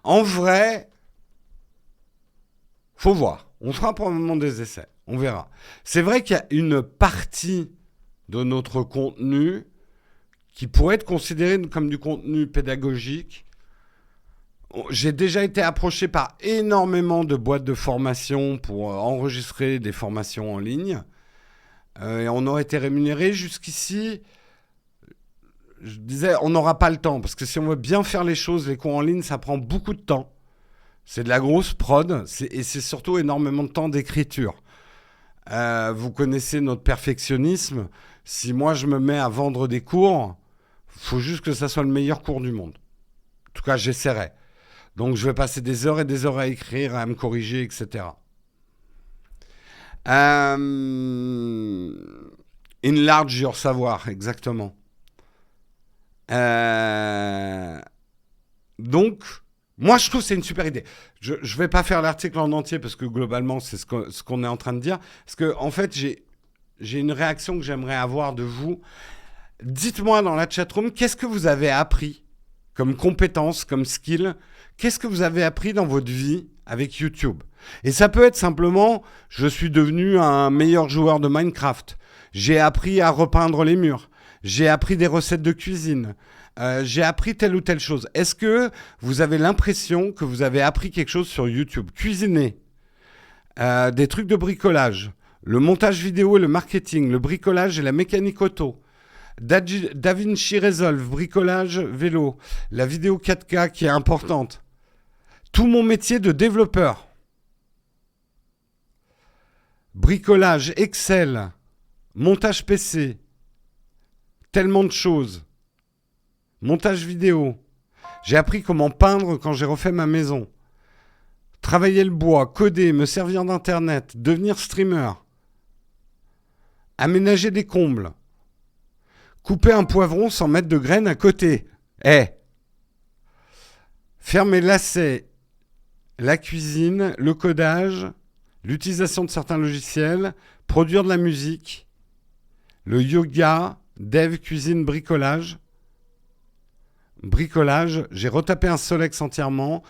En vrai, faut voir. On fera probablement des essais. On verra. C'est vrai qu'il y a une partie de notre contenu qui pourrait être considéré comme du contenu pédagogique. J'ai déjà été approché par énormément de boîtes de formation pour enregistrer des formations en ligne. Et on aurait été rémunéré jusqu'ici. Je disais, on n'aura pas le temps. Parce que si on veut bien faire les choses, les cours en ligne, ça prend beaucoup de temps. C'est de la grosse prod. Et c'est surtout énormément de temps d'écriture. Vous connaissez notre perfectionnisme. Si moi, je me mets à vendre des cours, il faut juste que ça soit le meilleur cours du monde. En tout cas, j'essaierai. Donc, je vais passer des heures et des heures à écrire, à me corriger, etc. Enlarge your savoir, exactement. Donc, moi, je trouve que c'est une super idée. Je ne vais pas faire l'article en entier parce que globalement, c'est ce qu'on est en train de dire. Parce que, en fait, j'ai une réaction que j'aimerais avoir de vous. Dites-moi dans la chatroom, qu'est-ce que vous avez appris comme compétence, comme skill? Qu'est-ce que vous avez appris dans votre vie avec YouTube? Et ça peut être simplement, je suis devenu un meilleur joueur de Minecraft. J'ai appris à repeindre les murs. J'ai appris des recettes de cuisine. J'ai appris telle ou telle chose. Est-ce que vous avez l'impression que vous avez appris quelque chose sur YouTube? Cuisiner, des trucs de bricolage, le montage vidéo et le marketing, le bricolage et la mécanique auto, DaVinci Resolve, bricolage vélo, la vidéo 4K qui est importante, tout mon métier de développeur, bricolage, Excel, montage PC, tellement de choses. Montage vidéo. J'ai appris comment peindre quand j'ai refait ma maison. Travailler le bois, coder, me servir d'Internet, devenir streamer. Aménager des combles. Couper un poivron sans mettre de graines à côté. Faire mes lacets, la cuisine, le codage, l'utilisation de certains logiciels, produire de la musique, le yoga, dev, cuisine, bricolage. Bricolage, j'ai retapé un Solex entièrement,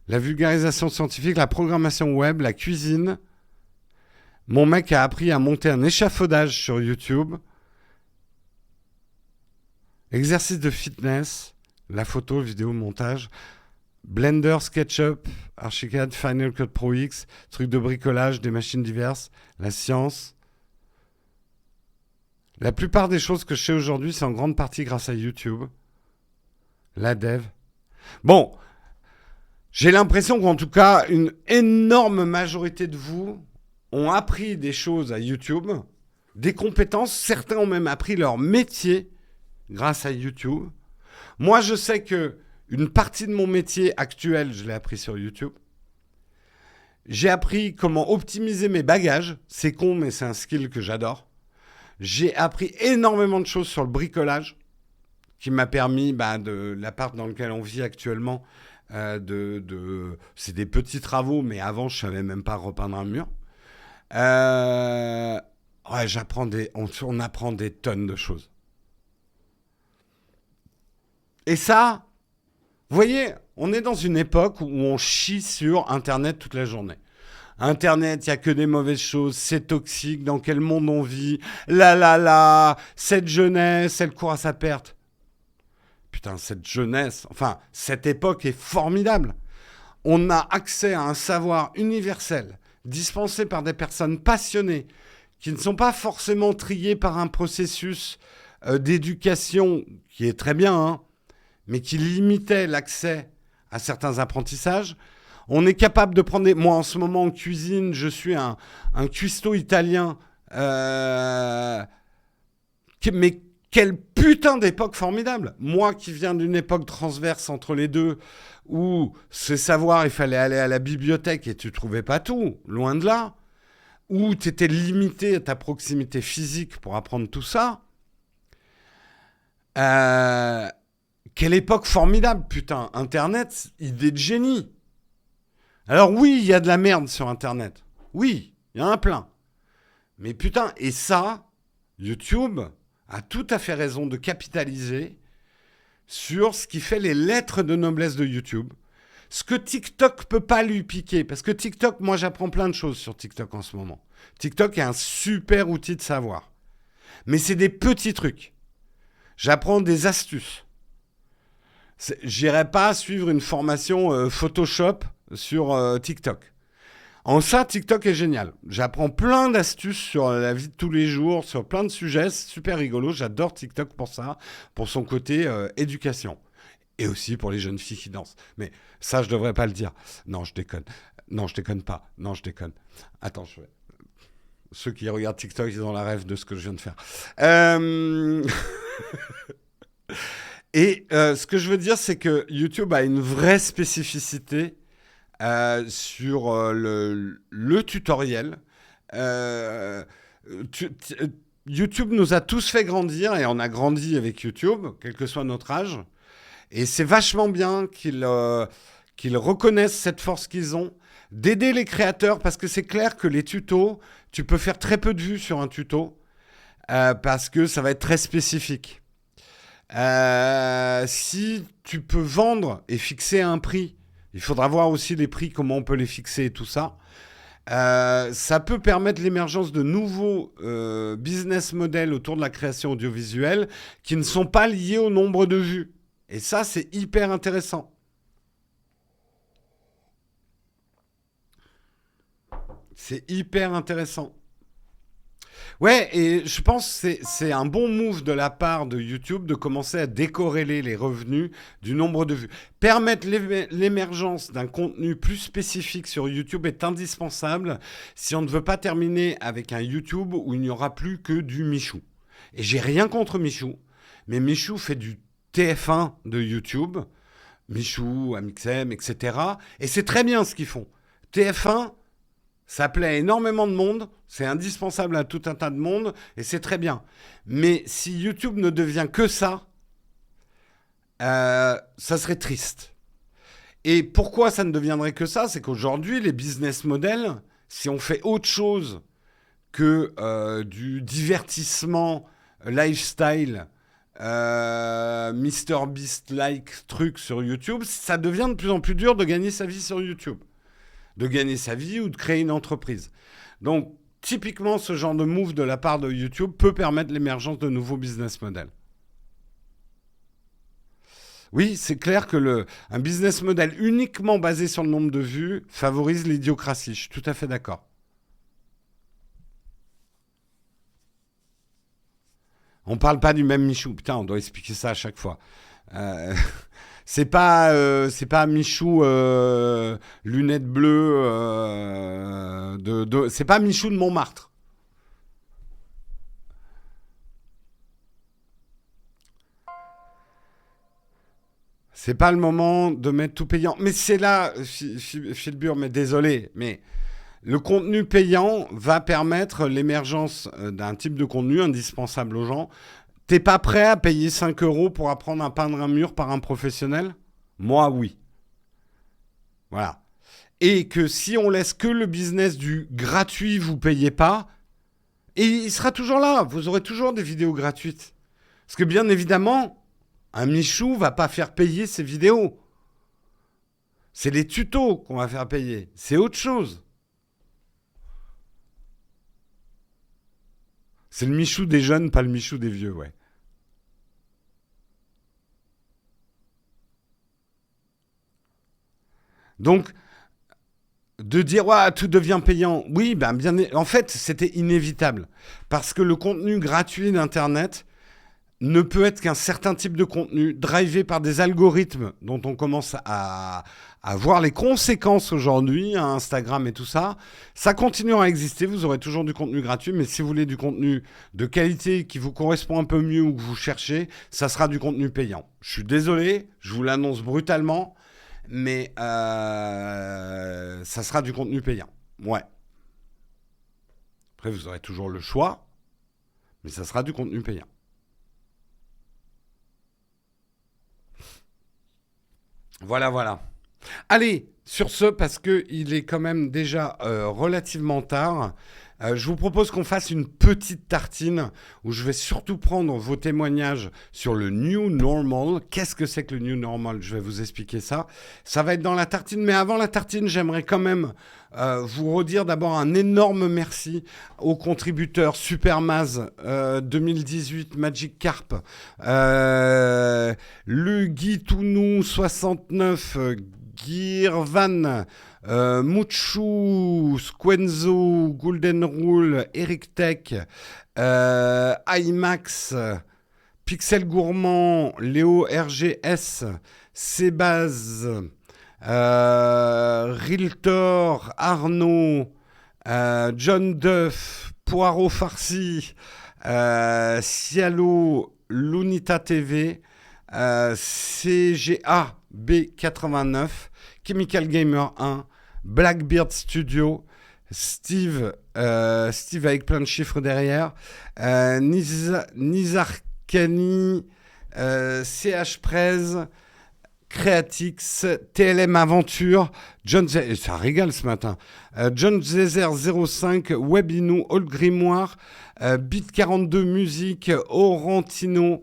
la vulgarisation scientifique, la programmation web, la cuisine. Mon mec a appris à monter un échafaudage sur YouTube. Exercice de fitness, la photo, vidéo, montage. Blender, SketchUp, Archicad, Final Cut Pro X, trucs de bricolage, des machines diverses, la science. La plupart des choses que je sais aujourd'hui, c'est en grande partie grâce à YouTube. La dev. Bon, j'ai l'impression qu'en tout cas, une énorme majorité de vous ont appris des choses à YouTube, des compétences. Certains ont même appris leur métier grâce à YouTube. Moi, je sais que une partie de mon métier actuel, je l'ai appris sur YouTube. J'ai appris comment optimiser mes bagages. C'est con, mais c'est un skill que j'adore. J'ai appris énormément de choses sur le bricolage qui m'a permis, de l'appart dans lequel on vit actuellement, c'est des petits travaux, mais avant, je savais même pas repeindre un mur. On apprend des tonnes de choses. Et ça, vous voyez, on est dans une époque où on chie sur Internet toute la journée. Internet, il n'y a que des mauvaises choses, c'est toxique, dans quel monde on vit, cette jeunesse, elle court à sa perte. Putain, cette jeunesse, cette époque est formidable. On a accès à un savoir universel, dispensé par des personnes passionnées, qui ne sont pas forcément triées par un processus d'éducation qui est très bien, mais qui limitait l'accès à certains apprentissages. On est capable de prendre Moi, en ce moment, en cuisine, je suis un cuistot italien. Mais quelle putain d'époque formidable. Moi qui viens d'une époque transverse entre les deux, où ce savoir, il fallait aller à la bibliothèque et tu ne trouvais pas tout, loin de là. Où tu étais limité à ta proximité physique pour apprendre tout ça. Quelle époque formidable, putain. Internet, idée de génie. Alors oui, il y a de la merde sur Internet. Oui, il y en a plein. Mais putain, et ça, YouTube a tout à fait raison de capitaliser sur ce qui fait les lettres de noblesse de YouTube. Ce que TikTok peut pas lui piquer. Parce que TikTok, moi j'apprends plein de choses sur TikTok en ce moment. TikTok est un super outil de savoir. Mais c'est des petits trucs. J'apprends des astuces. J'irai pas suivre une formation Photoshop sur TikTok. En ça, TikTok est génial. J'apprends plein d'astuces sur la vie de tous les jours, sur plein de sujets. C'est super rigolo. J'adore TikTok pour ça, pour son côté éducation. Et aussi pour les jeunes filles qui dansent. Mais ça, je devrais pas le dire. Non, je déconne. Non, je déconne pas. Non, je déconne. Attends, ceux qui regardent TikTok, ils ont la rêve de ce que je viens de faire. Et ce que je veux dire, c'est que YouTube a une vraie spécificité sur le tutoriel. YouTube nous a tous fait grandir et on a grandi avec YouTube, quel que soit notre âge. Et c'est vachement bien qu'ils reconnaissent cette force qu'ils ont, d'aider les créateurs, parce que c'est clair que les tutos, tu peux faire très peu de vues sur un tuto, parce que ça va être très spécifique. Si tu peux vendre et fixer un prix, il faudra voir aussi les prix, comment on peut les fixer et tout ça. Ça peut permettre l'émergence de nouveaux business models autour de la création audiovisuelle qui ne sont pas liés au nombre de vues. Et ça, c'est hyper intéressant. C'est hyper intéressant. Ouais, et je pense que c'est un bon move de la part de YouTube de commencer à décorréler les revenus du nombre de vues. Permettre l'émergence d'un contenu plus spécifique sur YouTube est indispensable si on ne veut pas terminer avec un YouTube où il n'y aura plus que du Michou. Et j'ai rien contre Michou, mais Michou fait du TF1 de YouTube, Michou, Amixem, etc. Et c'est très bien ce qu'ils font. TF1... ça plaît énormément de monde, c'est indispensable à tout un tas de monde, et c'est très bien. Mais si YouTube ne devient que ça, ça serait triste. Et pourquoi ça ne deviendrait que ça ? C'est qu'aujourd'hui, les business models, si on fait autre chose que du divertissement lifestyle, Mr Beast-like truc sur YouTube, ça devient de plus en plus dur de gagner sa vie sur YouTube. De gagner sa vie ou de créer une entreprise. Donc, typiquement, ce genre de move de la part de YouTube peut permettre l'émergence de nouveaux business models. Oui, c'est clair que un business model uniquement basé sur le nombre de vues favorise l'idiocratie. Je suis tout à fait d'accord. On parle pas du même Michou. Putain, on doit expliquer ça à chaque fois. Euh, c'est pas Michou lunettes bleues. C'est pas Michou de Montmartre. C'est pas le moment de mettre tout payant. Mais c'est là, Philbur, mais désolé, mais le contenu payant va permettre l'émergence d'un type de contenu indispensable aux gens. T'es pas prêt à payer 5 euros pour apprendre à peindre un mur par un professionnel? Moi, oui. Voilà. Et que si on laisse que le business du gratuit, vous payez pas, et il sera toujours là. Vous aurez toujours des vidéos gratuites. Parce que bien évidemment, un Michou va pas faire payer ses vidéos. C'est les tutos qu'on va faire payer. C'est autre chose. C'est le Michou des jeunes, pas le Michou des vieux, ouais. Donc, de dire, ouais, tout devient payant. Oui, ben en fait, c'était inévitable. Parce que le contenu gratuit d'Internet ne peut être qu'un certain type de contenu, drivé par des algorithmes dont on commence à voir les conséquences aujourd'hui, hein, Instagram et tout ça. Ça continuera à exister, vous aurez toujours du contenu gratuit, mais si vous voulez du contenu de qualité qui vous correspond un peu mieux ou que vous cherchez, ça sera du contenu payant. Je suis désolé, je vous l'annonce brutalement, mais ça sera du contenu payant. Ouais. Après, vous aurez toujours le choix, mais ça sera du contenu payant. Voilà, voilà. Allez, sur ce, parce qu'il est quand même déjà relativement tard, je vous propose qu'on fasse une petite tartine où je vais surtout prendre vos témoignages sur le new normal. Qu'est-ce que c'est que le new normal? Je vais vous expliquer ça. Ça va être dans la tartine, mais avant la tartine, j'aimerais quand même vous redire d'abord un énorme merci aux contributeurs Supermaz 2018, Magic Carp, le Guy Tounou 69, Girvan, Muchu, Squenzo, Golden Rule, Eric Tech, IMAX, Pixel Gourmand, Léo RGS, Sebaz, Realtor, Arnaud, John Duff, Poirot Farsi, Cialo, Lunita TV, CGA B89, Chemical Gamer 1, Blackbeard Studio, Steve avec plein de chiffres derrière, Nizarkani, CH Prez, Creatix, TLM Aventure, ça régale ce matin, John Zezer 05, Webinou, Old Grimoire, Beat 42 Musique, Orantino,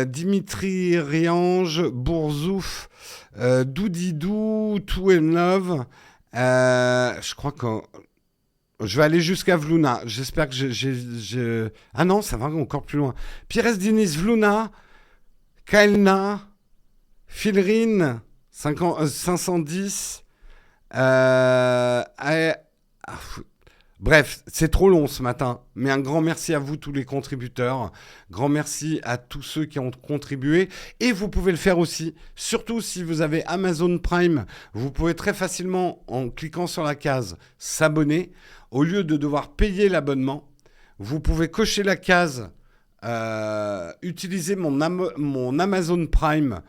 Dimitri Riange, Bourzouf, Doudidou, Tout in Love. Je crois que je vais aller jusqu'à Vluna. J'espère que Ah non, ça va encore plus loin. Pires Dinis, Vluna, Kaelna, Filrin, 510. Bref, c'est trop long ce matin, mais un grand merci à vous tous les contributeurs, grand merci à tous ceux qui ont contribué, et vous pouvez le faire aussi, surtout si vous avez Amazon Prime, vous pouvez très facilement, en cliquant sur la case s'abonner, au lieu de devoir payer l'abonnement, vous pouvez cocher la case utiliser mon Amazon Prime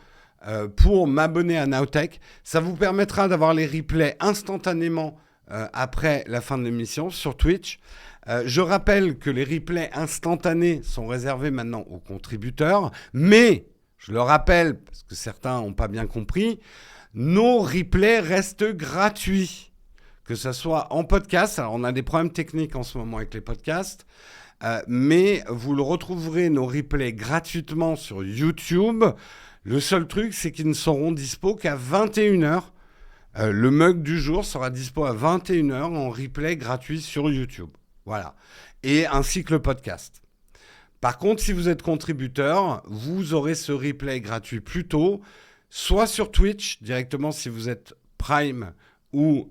pour m'abonner à Nowtech. Ça vous permettra d'avoir les replays instantanément après la fin de l'émission sur Twitch. Je rappelle que les replays instantanés sont réservés maintenant aux contributeurs, mais, je le rappelle, parce que certains n'ont pas bien compris, nos replays restent gratuits. que ce soit en podcast. Alors, on a des problèmes techniques en ce moment avec les podcasts, mais vous le retrouverez, nos replays, gratuitement sur YouTube. Le seul truc, c'est qu'ils ne seront dispo qu'à 21h. Le mug du jour sera dispo à 21h en replay gratuit sur YouTube. Voilà. Et ainsi que le podcast. Par contre, si vous êtes contributeur, vous aurez ce replay gratuit plus tôt, soit sur Twitch, directement si vous êtes Prime ou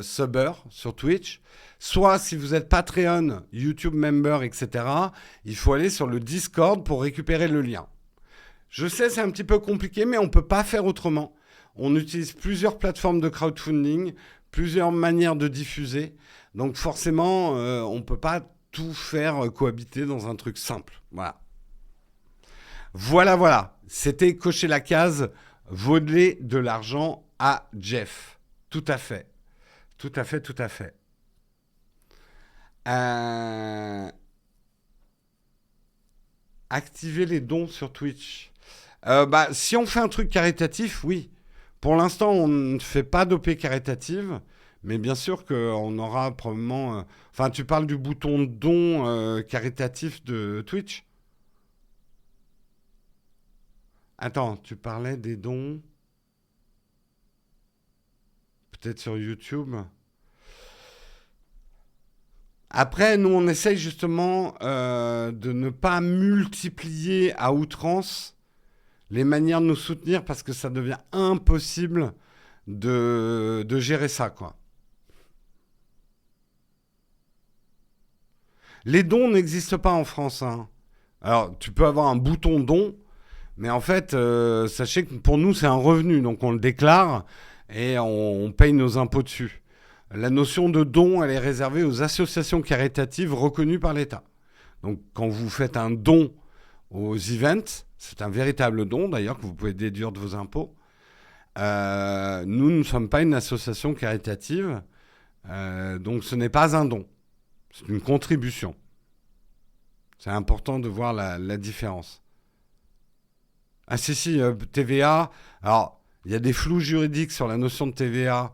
Subber sur Twitch, soit si vous êtes Patreon, YouTube Member, etc., il faut aller sur le Discord pour récupérer le lien. Je sais, c'est un petit peu compliqué, mais on ne peut pas faire autrement. On utilise plusieurs plateformes de crowdfunding, plusieurs manières de diffuser. Donc forcément, on ne peut pas tout faire cohabiter dans un truc simple. Voilà. Voilà. C'était cocher la case, voler de l'argent à Jeff. Tout à fait. Activer les dons sur Twitch. Si on fait un truc caritatif, oui. Pour l'instant, on ne fait pas d'OP caritative, mais bien sûr qu'on aura probablement... Enfin, tu parles du bouton don caritatif de Twitch? Attends, tu parlais des dons peut-être sur YouTube? Après, nous, on essaye justement de ne pas multiplier à outrance les manières de nous soutenir parce que ça devient impossible de gérer ça, quoi. Les dons n'existent pas en France, hein. Alors, tu peux avoir un bouton don, mais en fait, sachez que pour nous, c'est un revenu, donc on le déclare et on paye nos impôts dessus. La notion de don, elle est réservée aux associations caritatives reconnues par l'État. Donc, quand vous faites un don aux events, c'est un véritable don d'ailleurs que vous pouvez déduire de vos impôts. Nous ne sommes pas une association caritative, donc ce n'est pas un don, c'est une contribution. C'est important de voir la différence. Ah si, TVA, alors il y a des flous juridiques sur la notion de TVA,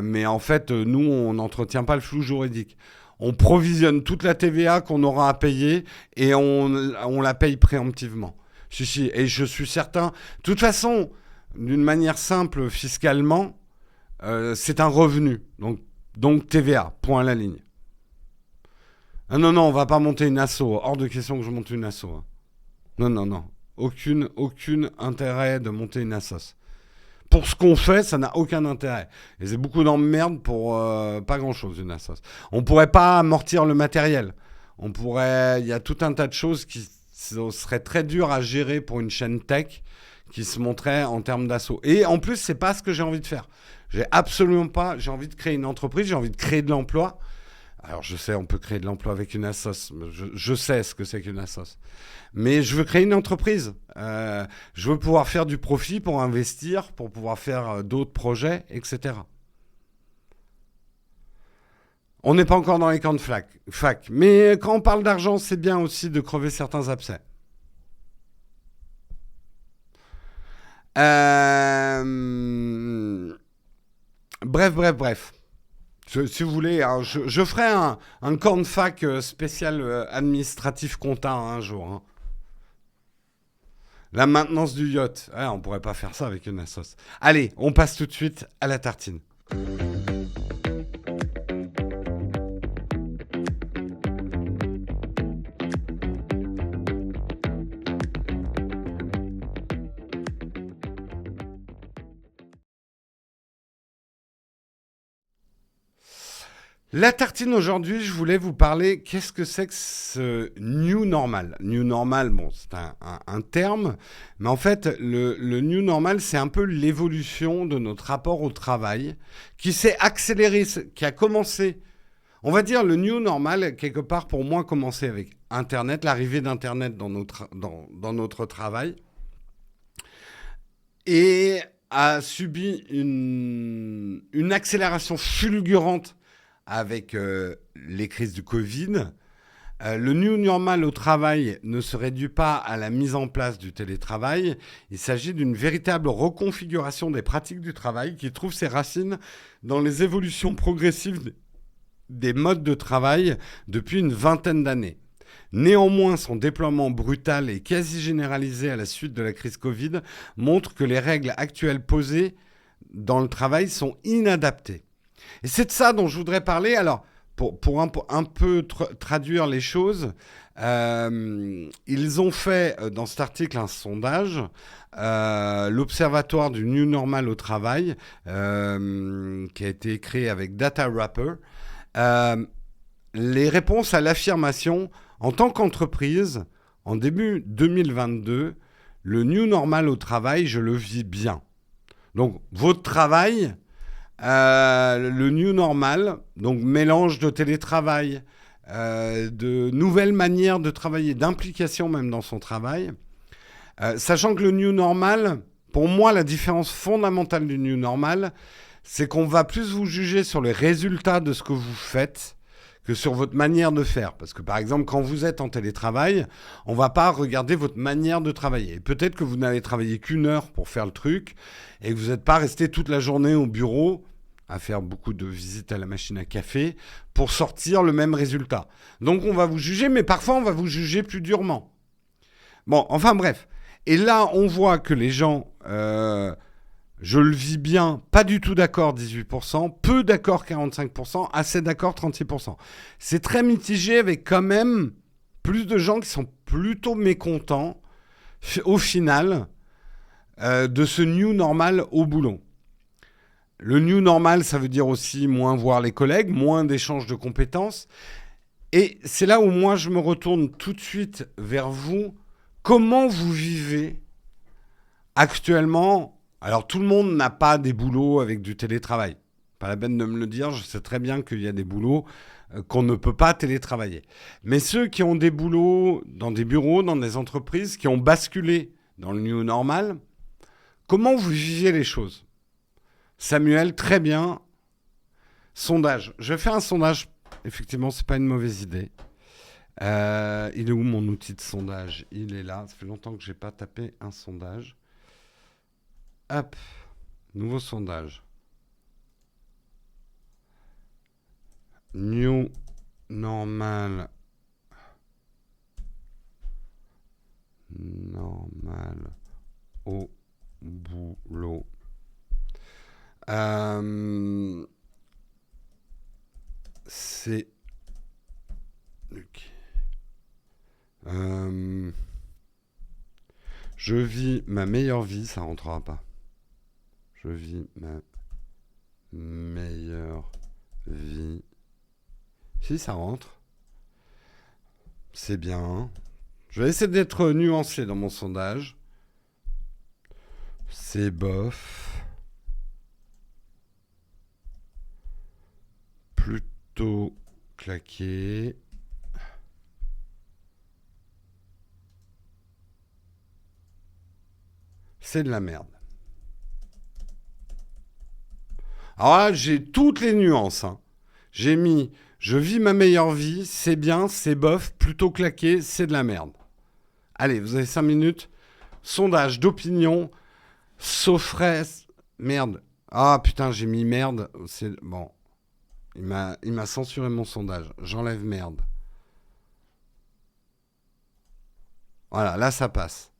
mais en fait, nous, on n'entretient pas le flou juridique. On provisionne toute la TVA qu'on aura à payer et on la paye préemptivement. Si, et je suis certain. De toute façon, d'une manière simple, fiscalement, c'est un revenu. Donc TVA, point à la ligne. Ah non, on va pas monter une asso. Hors de question que je monte une asso. Hein. Non. Aucune intérêt de monter une assos. Pour ce qu'on fait, ça n'a aucun intérêt. Et c'est beaucoup d'emmerde pour pas grand-chose, une assos. On pourrait pas amortir le matériel. Il y a tout un tas de choses qui seraient très dures à gérer pour une chaîne tech qui se montrait en termes d'assaut. Et en plus, c'est pas ce que j'ai envie de faire. J'ai envie de créer une entreprise, j'ai envie de créer de l'emploi. Alors je sais, on peut créer de l'emploi avec une assos. Je sais ce que c'est qu'une assos. Mais je veux créer une entreprise. Je veux pouvoir faire du profit pour investir, pour pouvoir faire d'autres projets, etc. On n'est pas encore dans les camps de fac. Mais quand on parle d'argent, c'est bien aussi de crever certains abcès. Bref. Si vous voulez, alors je ferai un camp de fac spécial administratif compta un jour. Hein. La maintenance du yacht. On pourrait pas faire ça avec une assos. Allez, on passe tout de suite à la tartine. La tartine aujourd'hui, je voulais vous parler, qu'est-ce que c'est que ce new normal? New normal, bon, c'est un terme, mais en fait, le new normal, c'est un peu l'évolution de notre rapport au travail qui s'est accéléré, qui a commencé. On va dire le new normal, quelque part, pour moi, commencé avec Internet, l'arrivée d'Internet dans notre travail, et a subi une accélération fulgurante avec les crises du Covid, Le new normal au travail ne se réduit pas à la mise en place du télétravail. Il s'agit d'une véritable reconfiguration des pratiques du travail qui trouve ses racines dans les évolutions progressives des modes de travail depuis une vingtaine d'années. Néanmoins, son déploiement brutal et quasi généralisé à la suite de la crise Covid montre que les règles actuelles posées dans le travail sont inadaptées. Et c'est de ça dont je voudrais parler. Alors, pour un peu traduire les choses, ils ont fait dans cet article un sondage, l'Observatoire du New Normal au travail, qui a été créé avec DataWrapper. Les réponses à l'affirmation, en tant qu'entreprise, en début 2022, le New Normal au travail, je le vis bien. Donc, votre travail, le New Normal, donc mélange de télétravail, de nouvelles manières de travailler, d'implication même dans son travail. Sachant que le New Normal, pour moi, la différence fondamentale du New Normal, c'est qu'on va plus vous juger sur les résultats de ce que vous faites que sur votre manière de faire. Parce que par exemple, quand vous êtes en télétravail, on ne va pas regarder votre manière de travailler. Et peut-être que vous n'avez travaillé qu'une heure pour faire le truc et que vous n'êtes pas resté toute la journée au bureau à faire beaucoup de visites à la machine à café pour sortir le même résultat. Donc on va vous juger, mais parfois on va vous juger plus durement. Bon, enfin bref. Et là, on voit que les gens... je le vis bien, pas du tout d'accord 18%, peu d'accord 45%, assez d'accord 36%. C'est très mitigé avec quand même plus de gens qui sont plutôt mécontents au final de ce new normal au boulot. Le new normal, ça veut dire aussi moins voir les collègues, moins d'échanges de compétences. Et c'est là où moi je me retourne tout de suite vers vous. Comment vous vivez actuellement ? Alors, tout le monde n'a pas des boulots avec du télétravail. Pas la peine de me le dire, je sais très bien qu'il y a des boulots qu'on ne peut pas télétravailler. Mais ceux qui ont des boulots dans des bureaux, dans des entreprises, qui ont basculé dans le new normal, comment vous vivez les choses ? Samuel, très bien. Sondage. Je fais un sondage. Effectivement, c'est pas une mauvaise idée. Il est où mon outil de sondage ? Il est là. Ça fait longtemps que je n'ai pas tapé un sondage. Hop, nouveau sondage. New normal. Normal au boulot. C'est... Okay. Je vis ma meilleure vie, ça rentrera pas. Je vis ma meilleure vie. Si, ça rentre. C'est bien. Je vais essayer d'être nuancé dans mon sondage. C'est bof. Plutôt claqué. C'est de la merde. Alors là, j'ai toutes les nuances. Hein. J'ai mis « Je vis ma meilleure vie, c'est bien, c'est bof, plutôt claqué, c'est de la merde ». Allez, vous avez 5 minutes. Sondage d'opinion. Sofres. Merde. Ah putain, j'ai mis merde. C'est... Bon. Il m'a censuré mon sondage. J'enlève merde. Voilà, là ça passe.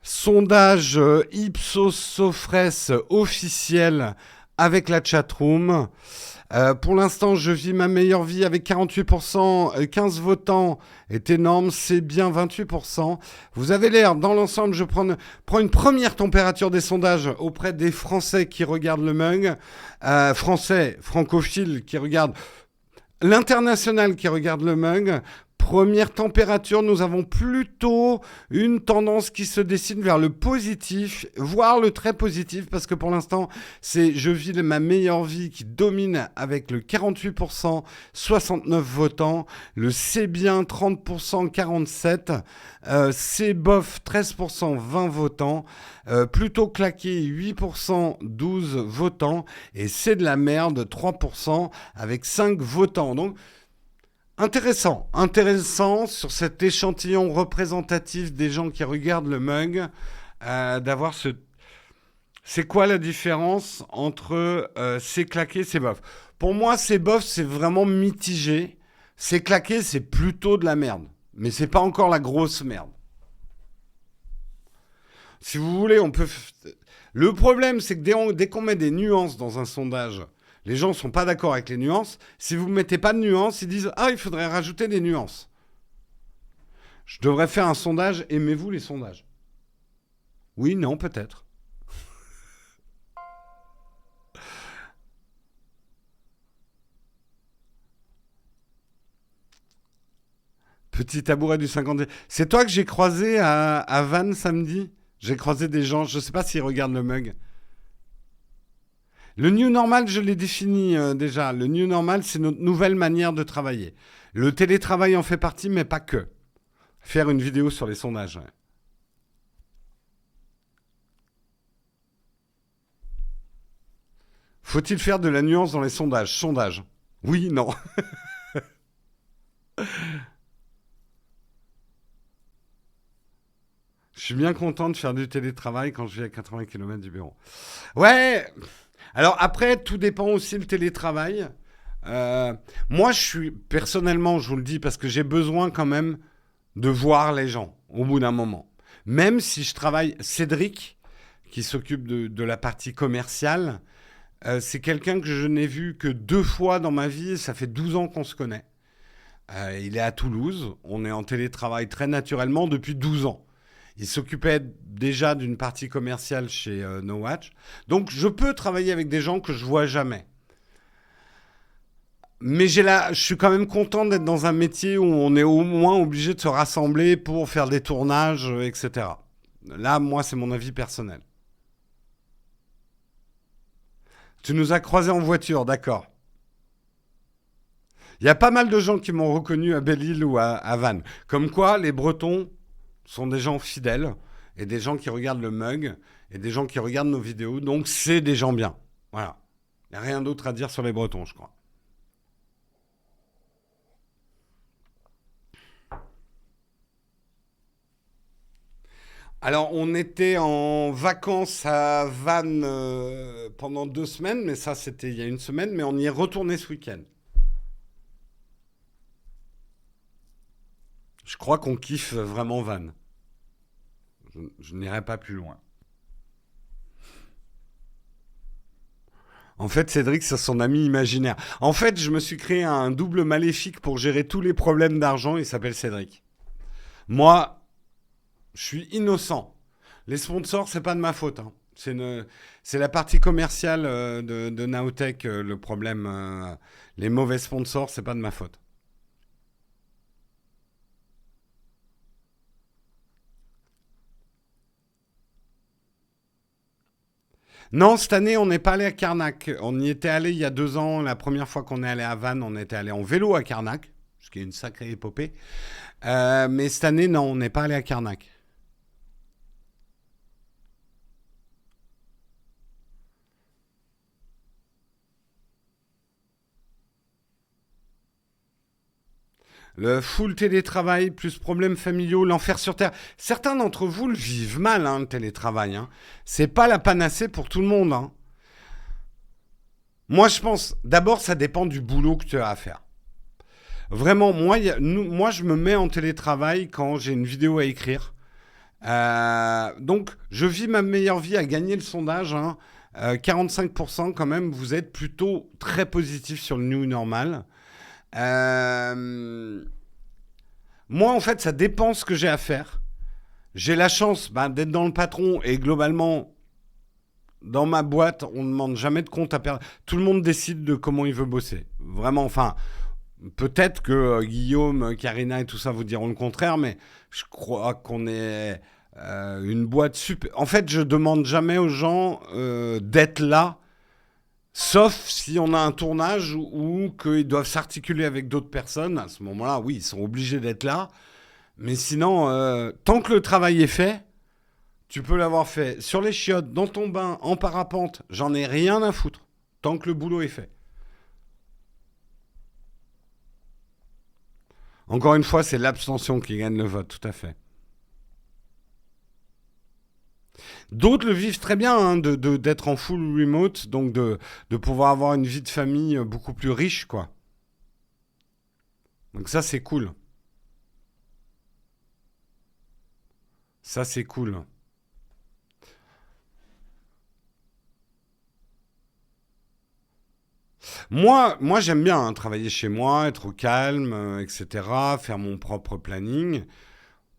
Sondage Ipsos Sofres officiel avec la chatroom. Pour l'instant, je vis ma meilleure vie avec 48%, 15 votants est énorme, c'est bien 28%. Vous avez l'air, dans l'ensemble, je prends une première température des sondages auprès des Français qui regardent le Mug, Français, francophiles qui regardent, l'international qui regarde le Mug. Première température, nous avons plutôt une tendance qui se dessine vers le positif, voire le très positif, parce que pour l'instant, c'est je vis ma meilleure vie qui domine avec le 48%, 69 votants, le c'est bien 30%, 47, c'est bof 13%, 20 votants, plutôt claqué 8%, 12 votants, et c'est de la merde 3% avec 5 votants. Donc, Intéressant, intéressant sur cet échantillon représentatif des gens qui regardent le mug, d'avoir ce... C'est quoi la différence entre c'est claqué, c'est bof? Pour moi, c'est bof, c'est vraiment mitigé. C'est claqué, c'est plutôt de la merde. Mais c'est pas encore la grosse merde. Si vous voulez, on peut. Le problème, c'est que dès qu'on met des nuances dans un sondage, les gens ne sont pas d'accord avec les nuances. Si vous ne mettez pas de nuances, ils disent ah, il faudrait rajouter des nuances. Je devrais faire un sondage. Aimez-vous les sondages? Oui, non, peut-être. Petit tabouret du 50. C'est toi que j'ai croisé à Vannes samedi? J'ai croisé des gens, je ne sais pas s'ils regardent le mug. Le new normal, je l'ai défini déjà. Le new normal, c'est notre nouvelle manière de travailler. Le télétravail en fait partie, mais pas que. Faire une vidéo sur les sondages. Ouais. Faut-il faire de la nuance dans les sondages? Sondage. Oui, non. Je suis bien content de faire du télétravail quand je vis à 80 km du bureau. Ouais. Alors après, tout dépend aussi du télétravail. Euh, Moi, je suis personnellement, je vous le dis, parce que j'ai besoin quand même de voir les gens au bout d'un moment. Même si je travaille, Cédric, qui s'occupe de la partie commerciale, c'est quelqu'un que je n'ai vu que 2 fois dans ma vie. Ça fait 12 ans qu'on se connaît. Il est à Toulouse. On est en télétravail très naturellement depuis 12 ans. Il s'occupait déjà d'une partie commerciale chez No Watch. Donc je peux travailler avec des gens que je vois jamais. Mais je suis quand même content d'être dans un métier où on est au moins obligé de se rassembler pour faire des tournages, etc. Là, moi, c'est mon avis personnel. Tu nous as croisés en voiture, d'accord. Il y a pas mal de gens qui m'ont reconnu à Belle-Île ou à Vannes. Comme quoi, les Bretons sont des gens fidèles et des gens qui regardent le mug et des gens qui regardent nos vidéos. Donc, c'est des gens bien. Voilà. Il n'y a rien d'autre à dire sur les Bretons, je crois. Alors, on était en vacances à Vannes pendant 2 semaines, mais ça, c'était il y a une semaine, mais on y est retourné ce week-end. Je crois qu'on kiffe vraiment Vannes. Je n'irai pas plus loin. En fait, Cédric, c'est son ami imaginaire. En fait, je me suis créé un double maléfique pour gérer tous les problèmes d'argent. Il s'appelle Cédric. Moi, je suis innocent. Les sponsors, c'est pas de ma faute, hein. C'est la partie commerciale de Nowtech, le problème. Les mauvais sponsors, c'est pas de ma faute. Non, cette année, on n'est pas allé à Carnac. On y était allé il y a 2 ans. La première fois qu'on est allé à Vannes, on était allé en vélo à Carnac, ce qui est une sacrée épopée. Mais cette année, non, on n'est pas allé à Carnac. Le full télétravail plus problèmes familiaux, l'enfer sur Terre. Certains d'entre vous le vivent mal, hein, le télétravail. Hein. C'est pas la panacée pour tout le monde. Hein. Moi, je pense, d'abord, ça dépend du boulot que tu as à faire. Vraiment, moi, je me mets en télétravail quand j'ai une vidéo à écrire. Donc, je vis ma meilleure vie à gagner le sondage. Hein. 45% quand même, vous êtes plutôt très positif sur le new normal. Euh, Moi, en fait, ça dépend ce que j'ai à faire. J'ai la chance d'être dans le patron et globalement, dans ma boîte, on ne demande jamais de compte à personne. Tout le monde décide de comment il veut bosser. Vraiment, enfin, peut-être que Guillaume, Karina et tout ça vous diront le contraire, mais je crois qu'on est une boîte super. En fait, je demande jamais aux gens d'être là, sauf si on a un tournage ou qu'ils doivent s'articuler avec d'autres personnes. À ce moment-là, oui, ils sont obligés d'être là. Mais sinon, tant que le travail est fait, tu peux l'avoir fait sur les chiottes, dans ton bain, en parapente. J'en ai rien à foutre. Tant que le boulot est fait. Encore une fois, c'est l'abstention qui gagne le vote, tout à fait. D'autres le vivent très bien, hein, d'être en full remote, donc de pouvoir avoir une vie de famille beaucoup plus riche, quoi. Donc ça, c'est cool. Ça, c'est cool. Moi j'aime bien hein, travailler chez moi, être au calme, etc., faire mon propre planning.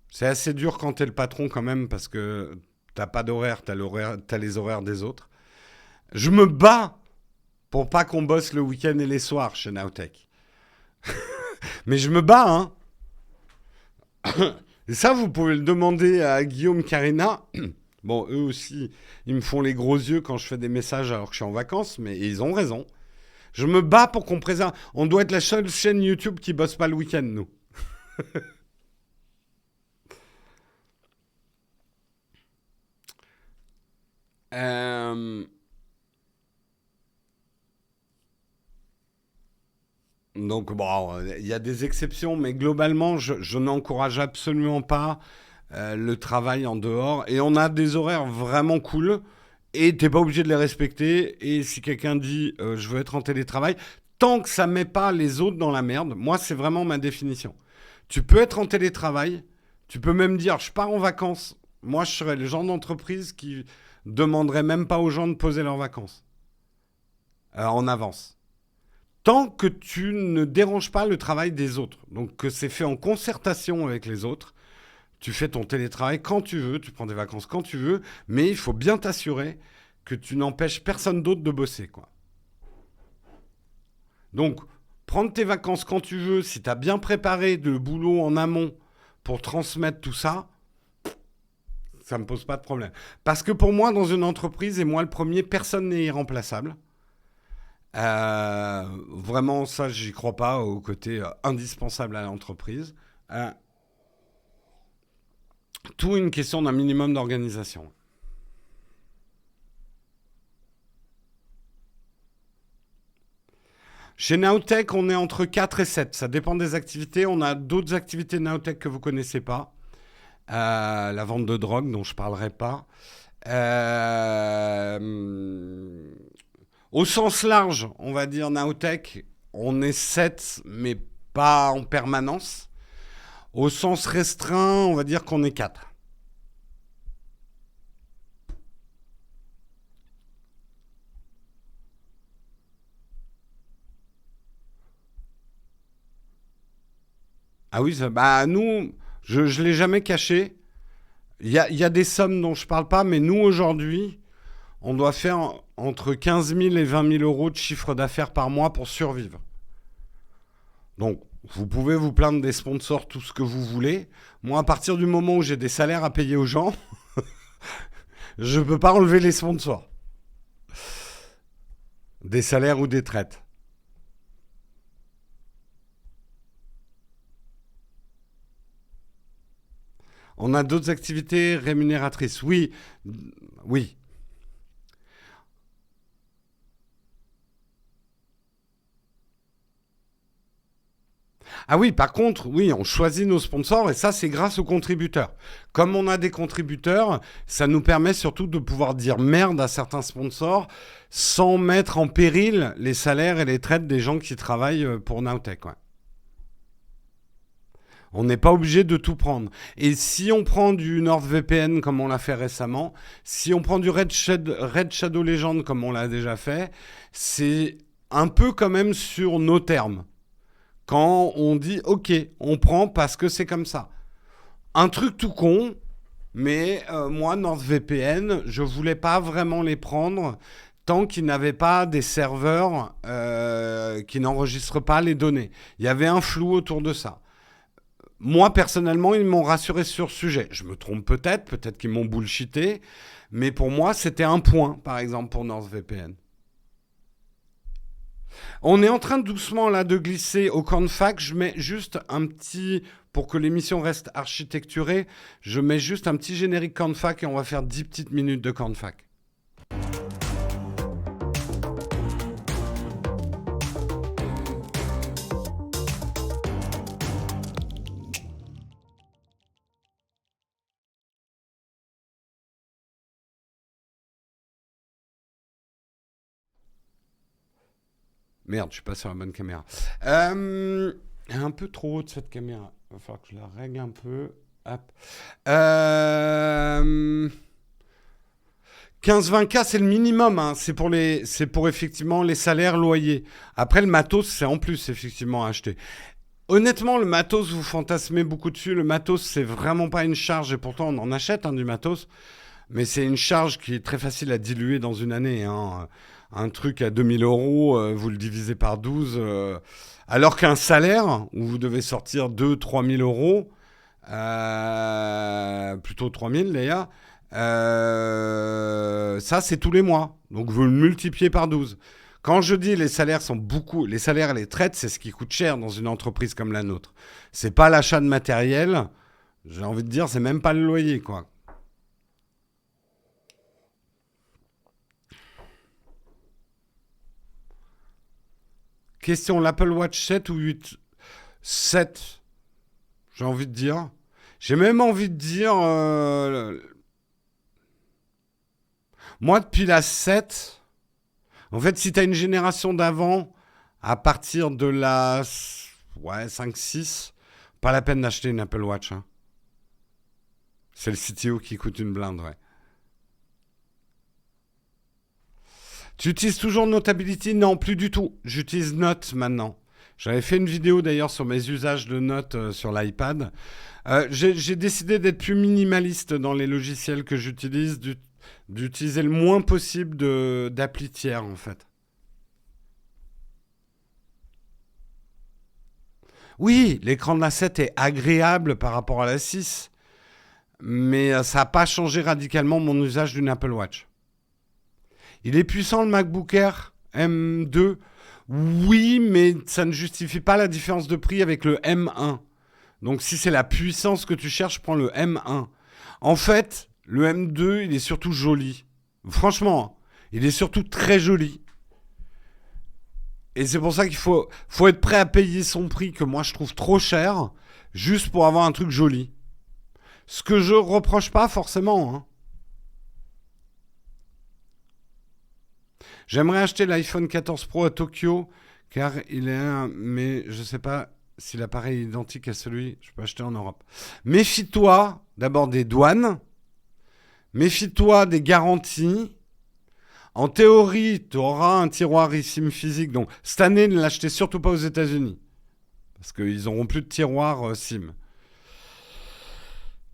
C'est assez dur quand t'es le patron quand même parce que t'as pas d'horaire, t'as les horaires des autres. Je me bats pour pas qu'on bosse le week-end et les soirs chez Nowtech. Mais je me bats, hein. Et ça, vous pouvez le demander à Guillaume Carina. Bon, eux aussi, ils me font les gros yeux quand je fais des messages alors que je suis en vacances, mais ils ont raison. Je me bats pour qu'on préserve. On doit être la seule chaîne YouTube qui bosse pas le week-end, nous. Euh, donc, bon, il y a des exceptions, mais globalement, je n'encourage absolument pas le travail en dehors. Et on a des horaires vraiment cool. Et t'es pas obligé de les respecter. Et si quelqu'un dit je veux être en télétravail, tant que ça met pas les autres dans la merde, moi c'est vraiment ma définition. Tu peux être en télétravail, tu peux même dire je pars en vacances. Moi je serais le genre d'entreprise qui demanderait même pas aux gens de poser leurs vacances en avance. Tant que tu ne déranges pas le travail des autres, donc que c'est fait en concertation avec les autres, tu fais ton télétravail quand tu veux, tu prends des vacances quand tu veux, mais il faut bien t'assurer que tu n'empêches personne d'autre de bosser, quoi. Donc, prendre tes vacances quand tu veux, si tu as bien préparé le boulot en amont pour transmettre tout ça, ça ne me pose pas de problème. Parce que pour moi, dans une entreprise, et moi le premier, personne n'est irremplaçable. Vraiment, ça, j'y crois pas au côté indispensable à l'entreprise. Euh, Tout une question d'un minimum d'organisation. Chez Nowtech, on est entre 4 et 7. Ça dépend des activités. On a d'autres activités Nowtech que vous ne connaissez pas. La vente de drogue, dont je ne parlerai pas. Euh, Au sens large, on va dire Nowtech, on est 7, mais pas en permanence. Au sens restreint, on va dire qu'on est 4. Ah oui, bah nous, je ne l'ai jamais caché. Il y a des sommes dont je ne parle pas, mais nous, aujourd'hui, on doit faire entre 15 000 et 20 000 euros de chiffre d'affaires par mois pour survivre. Donc, vous pouvez vous plaindre des sponsors, tout ce que vous voulez. Moi, à partir du moment où j'ai des salaires à payer aux gens, je ne peux pas enlever les sponsors. Des salaires ou des traites. On a d'autres activités rémunératrices. Oui, oui. Ah oui, par contre, oui, on choisit nos sponsors et ça, c'est grâce aux contributeurs. Comme on a des contributeurs, ça nous permet surtout de pouvoir dire merde à certains sponsors sans mettre en péril les salaires et les traites des gens qui travaillent pour Nowtech. Ouais. On n'est pas obligé de tout prendre. Et si on prend du NordVPN comme on l'a fait récemment, si on prend du Red Shadow Legend comme on l'a déjà fait, c'est un peu quand même sur nos termes. Quand on dit OK, on prend parce que c'est comme ça. Un truc tout con, mais moi, NordVPN, je voulais pas vraiment les prendre tant qu'ils n'avaient pas des serveurs qui n'enregistrent pas les données. Il y avait un flou autour de ça. Moi, personnellement, ils m'ont rassuré sur ce sujet. Je me trompe peut-être qu'ils m'ont bullshité, mais pour moi, c'était un point, par exemple, pour NordVPN. On est en train doucement là de glisser au cornfac. Je mets juste un petit, pour que l'émission reste architecturée, je mets juste un petit générique cornfac et on va faire 10 petites minutes de cornfac. Merde, je suis pas sur la bonne caméra. Elle est un peu trop haute cette caméra. Il va falloir que je la règle un peu. Hop. 15-20K, c'est le minimum. Hein. C'est pour effectivement les salaires, loyers. Après, le matos, c'est en plus effectivement à acheter. Honnêtement, le matos, vous fantasmez beaucoup dessus. Le matos, c'est vraiment pas une charge. Et pourtant, on en achète du matos. Mais c'est une charge qui est très facile à diluer dans une année. Hein. Un truc à 2000 euros, vous le divisez par 12. Alors qu'un salaire, où vous devez sortir 2 000 à 3 000 euros, plutôt 3 000 d'ailleurs, ça c'est tous les mois. Donc vous le multipliez par 12. Quand je dis les salaires sont beaucoup, les salaires et les traites, c'est ce qui coûte cher dans une entreprise comme la nôtre. C'est pas l'achat de matériel, j'ai envie de dire, c'est même pas le loyer, quoi. Question, l'Apple Watch 7 ou 8? 7, j'ai envie de dire. J'ai même envie de dire, moi depuis la 7, en fait si tu as une génération d'avant, à partir de la 5-6, pas la peine d'acheter une Apple Watch. Hein. C'est le CTO qui coûte une blinde, ouais. Tu utilises toujours Notability? Non, plus du tout. J'utilise Note maintenant. J'avais fait une vidéo d'ailleurs sur mes usages de Note sur l'iPad. J'ai décidé d'être plus minimaliste dans les logiciels que j'utilise, d'utiliser le moins possible d'appli tiers en fait. Oui, l'écran de la 7 est agréable par rapport à la 6, mais ça n'a pas changé radicalement mon usage d'une Apple Watch. Il est puissant le MacBook Air M2. Oui, mais ça ne justifie pas la différence de prix avec le M1. Donc si c'est la puissance que tu cherches, prends le M1. En fait, le M2, il est surtout joli. Franchement, il est surtout très joli. Et c'est pour ça faut être prêt à payer son prix, que moi je trouve trop cher, juste pour avoir un truc joli. Ce que je reproche pas forcément. Hein. J'aimerais acheter l'iPhone 14 Pro à Tokyo, car il est un, mais je ne sais pas si l'appareil est identique à celui que je peux acheter en Europe. Méfie-toi d'abord des douanes, méfie-toi des garanties. En théorie, tu auras un tiroir eSIM physique, donc cette année, ne l'achetez surtout pas aux États-Unis, parce qu'ils n'auront plus de tiroir SIM.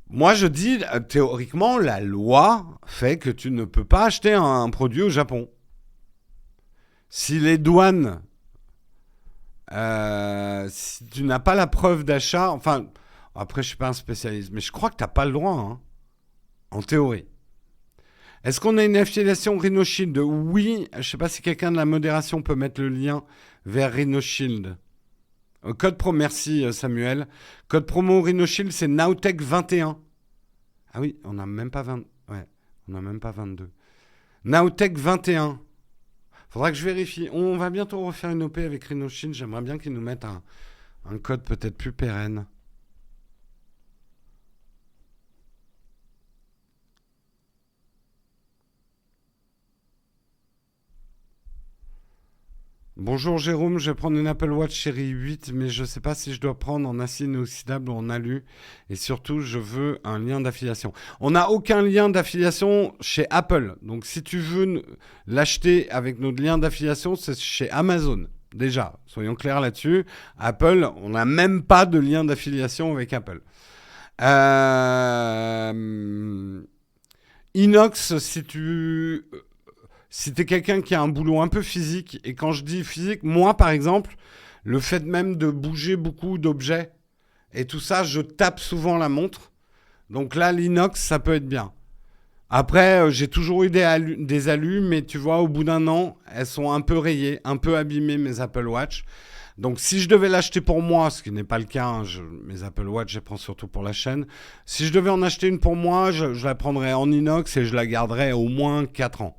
Moi, je dis, théoriquement, la loi fait que tu ne peux pas acheter un produit au Japon. Si les douanes, si tu n'as pas la preuve d'achat, enfin, après je suis pas un spécialiste, mais je crois que tu n'as pas le droit, hein, en théorie. Est-ce qu'on a une affiliation RhinoShield? Oui, je ne sais pas si quelqu'un de la modération peut mettre le lien vers RhinoShield. Code pro, merci Samuel. Code promo RhinoShield, c'est Nowtech21. Ah oui, on n'a même pas 20, ouais, on n'a même pas 22. Nowtech21. Faudra que je vérifie. On va bientôt refaire une OP avec RhinoShield. J'aimerais bien qu'ils nous mettent un code peut-être plus pérenne. Bonjour Jérôme, je vais prendre une Apple Watch série 8, mais je ne sais pas si je dois prendre en acier inoxydable ou en alu. Et surtout, je veux un lien d'affiliation. On n'a aucun lien d'affiliation chez Apple. Donc si tu veux l'acheter avec notre lien d'affiliation, c'est chez Amazon. Déjà, soyons clairs là-dessus. Apple, on n'a même pas de lien d'affiliation avec Apple. Inox, si tu es quelqu'un qui a un boulot un peu physique, et quand je dis physique, moi par exemple, le fait même de bouger beaucoup d'objets et tout ça, je tape souvent la montre. Donc là, l'inox, ça peut être bien. Après, j'ai toujours eu des alus, mais tu vois, au bout d'un an, elles sont un peu rayées, un peu abîmées, mes Apple Watch. Donc si je devais l'acheter pour moi, ce qui n'est pas le cas, hein, mes Apple Watch, je les prends surtout pour la chaîne. Si je devais en acheter une pour moi, je la prendrais en inox et je la garderais au moins 4 ans.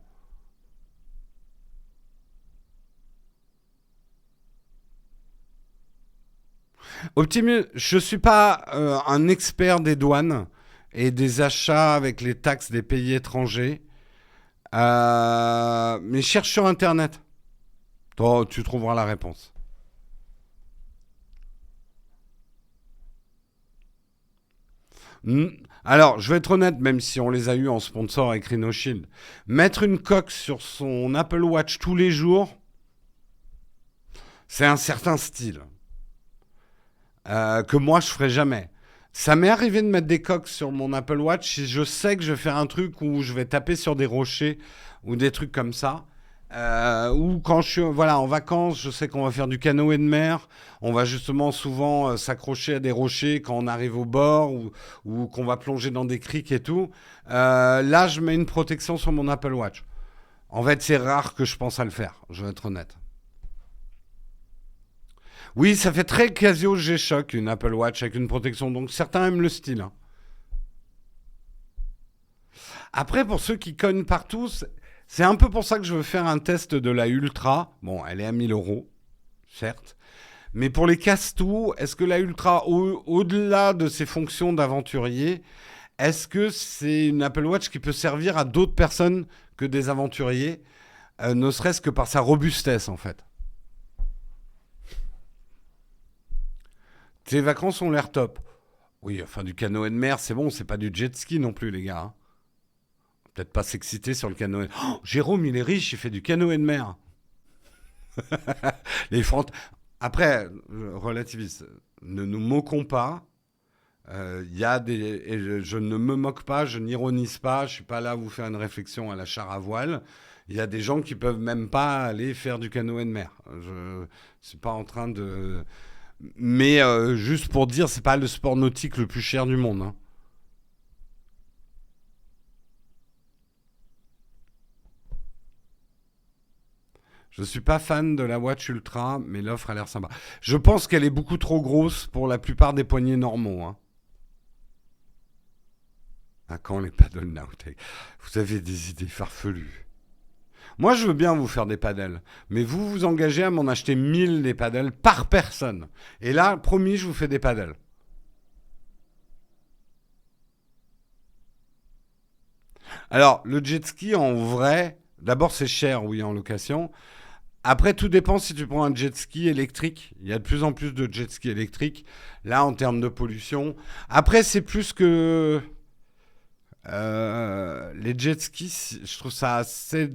Optimus, je ne suis pas un expert des douanes et des achats avec les taxes des pays étrangers, mais cherche sur Internet. Toi, tu trouveras la réponse. Hmm. Alors, je vais être honnête, même si on les a eus en sponsor avec Rhinoshield, mettre une coque sur son Apple Watch tous les jours, c'est un certain style que moi je ferais jamais. Ça m'est arrivé de mettre des coques sur mon Apple Watch si je sais que je vais faire un truc où je vais taper sur des rochers ou des trucs comme ça. Ou quand je suis voilà, en vacances, je sais qu'on va faire du canoë de mer. On va justement souvent s'accrocher à des rochers quand on arrive au bord ou qu'on va plonger dans des criques et tout. Là, je mets une protection sur mon Apple Watch. En fait, c'est rare que je pense à le faire, je vais être honnête. Oui, ça fait très Casio G-Shock, une Apple Watch avec une protection. Donc certains aiment le style, hein. Après, pour ceux qui cognent partout, c'est un peu pour ça que je veux faire un test de la Ultra. Bon, elle est à 1 000 euros, certes. Mais pour les casse-tout, est-ce que la Ultra, au-delà de ses fonctions d'aventurier, est-ce que c'est une Apple Watch qui peut servir à d'autres personnes que des aventuriers, ne serait-ce que par sa robustesse, en fait? Tes vacances ont l'air top. Oui, enfin, du canoë de mer, c'est bon, c'est pas du jet ski non plus, les gars, hein. Peut-être pas s'exciter sur le canoë. Oh, Jérôme, il est riche, il fait du canoë de mer. Les fant- Après, relativiste, ne nous moquons pas. Il y a des, et je ne me moque pas, je n'ironise pas, je suis pas là à vous faire une réflexion à la char à voile. Il y a des gens qui peuvent même pas aller faire du canoë de mer. Je suis pas en train de, mais juste pour dire, c'est pas le sport nautique le plus cher du monde, hein. Je suis pas fan de la Watch Ultra, mais l'offre a l'air sympa. Je pense qu'elle est beaucoup trop grosse pour la plupart des poignets normaux, hein. À quand les paddle now? Vous avez des idées farfelues. Moi, je veux bien vous faire des paddles, mais vous vous engagez à m'en acheter 1 000 des paddles par personne. Et là, promis, je vous fais des paddles. Alors, le jet ski, en vrai, d'abord, c'est cher, oui, en location. Après, tout dépend si tu prends un jet ski électrique. Il y a de plus en plus de jet ski électriques. Là, en termes de pollution. Après, c'est plus que les jet skis. Je trouve ça assez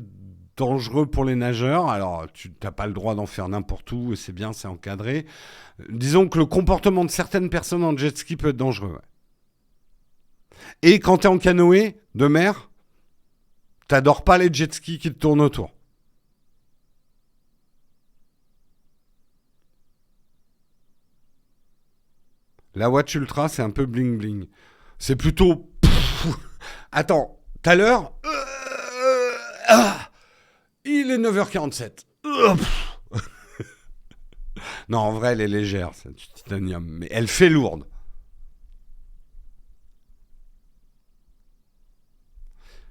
dangereux pour les nageurs. Alors, tu n'as pas le droit d'en faire n'importe où et c'est bien, c'est encadré. Disons que le comportement de certaines personnes en jet ski peut être dangereux, ouais. Et quand tu es en canoë de mer, t'adores pas les jet skis qui te tournent autour. La Watch Ultra, c'est un peu bling bling. C'est plutôt. Attends, tout à l'heure. Il est 9h47. Non, en vrai, elle est légère, c'est du titanium. Mais elle fait lourde.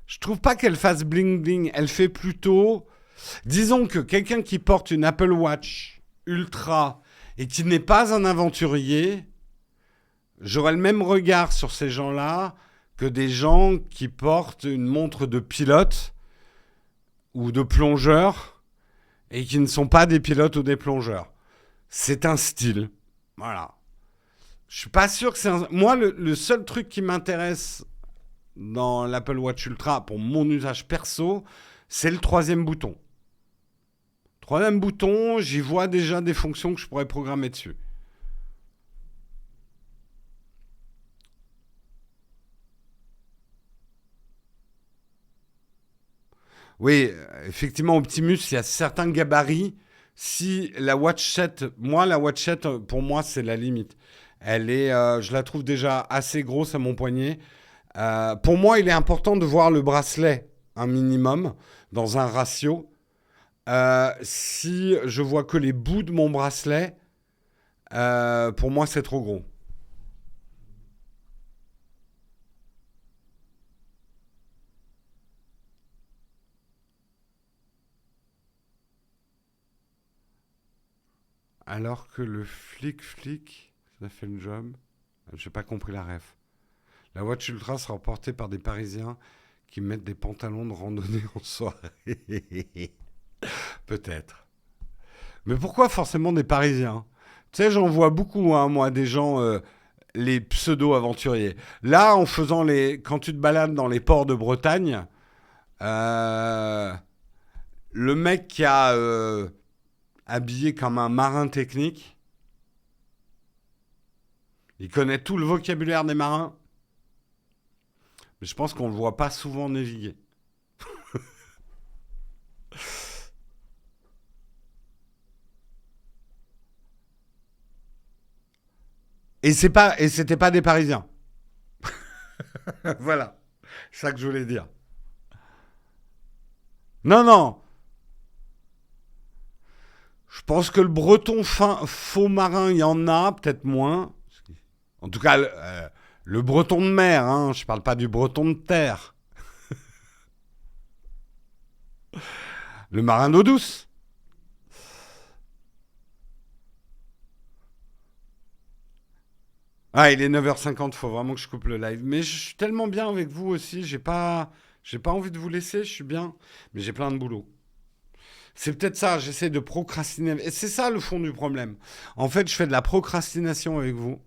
Je trouve pas qu'elle fasse bling bling. Elle fait plutôt. Disons que quelqu'un qui porte une Apple Watch Ultra et qui n'est pas un aventurier, j'aurais le même regard sur ces gens-là que des gens qui portent une montre de pilote ou de plongeur et qui ne sont pas des pilotes ou des plongeurs. C'est un style. Voilà. Je suis pas sûr que c'est un. Moi, le seul truc qui m'intéresse dans l'Apple Watch Ultra pour mon usage perso, c'est le troisième bouton. Troisième bouton, j'y vois déjà des fonctions que je pourrais programmer dessus. Oui, effectivement, Optimus, il y a certains gabarits. Si la Watch 7, moi, la Watch 7, pour moi, c'est la limite. Je la trouve déjà assez grosse à mon poignet. Pour moi, il est important de voir le bracelet un minimum dans un ratio. Si je vois que les bouts de mon bracelet, pour moi, c'est trop gros. Alors que le flic, ça fait le job. J'ai pas compris la ref. La Watch Ultra sera portée par des Parisiens qui mettent des pantalons de randonnée en soirée. Peut-être. Mais pourquoi forcément des Parisiens? Tu sais, j'en vois beaucoup, hein, moi, des gens, les pseudo-aventuriers. Là, quand tu te balades dans les ports de Bretagne, euh, le mec qui a habillé comme un marin technique, il connaît tout le vocabulaire des marins, mais je pense qu'on le voit pas souvent naviguer. Et c'était pas des Parisiens. Voilà, c'est ça que je voulais dire. Non, non, je pense que le breton faux marin, il y en a, peut-être moins. En tout cas, le breton de mer, hein, je parle pas du breton de terre. Le marin d'eau douce. Ah, il est 9h50, faut vraiment que je coupe le live. Mais je suis tellement bien avec vous aussi, j'ai pas envie de vous laisser, je suis bien. Mais j'ai plein de boulot. C'est peut-être ça, j'essaie de procrastiner. Et c'est ça le fond du problème. En fait, je fais de la procrastination avec vous.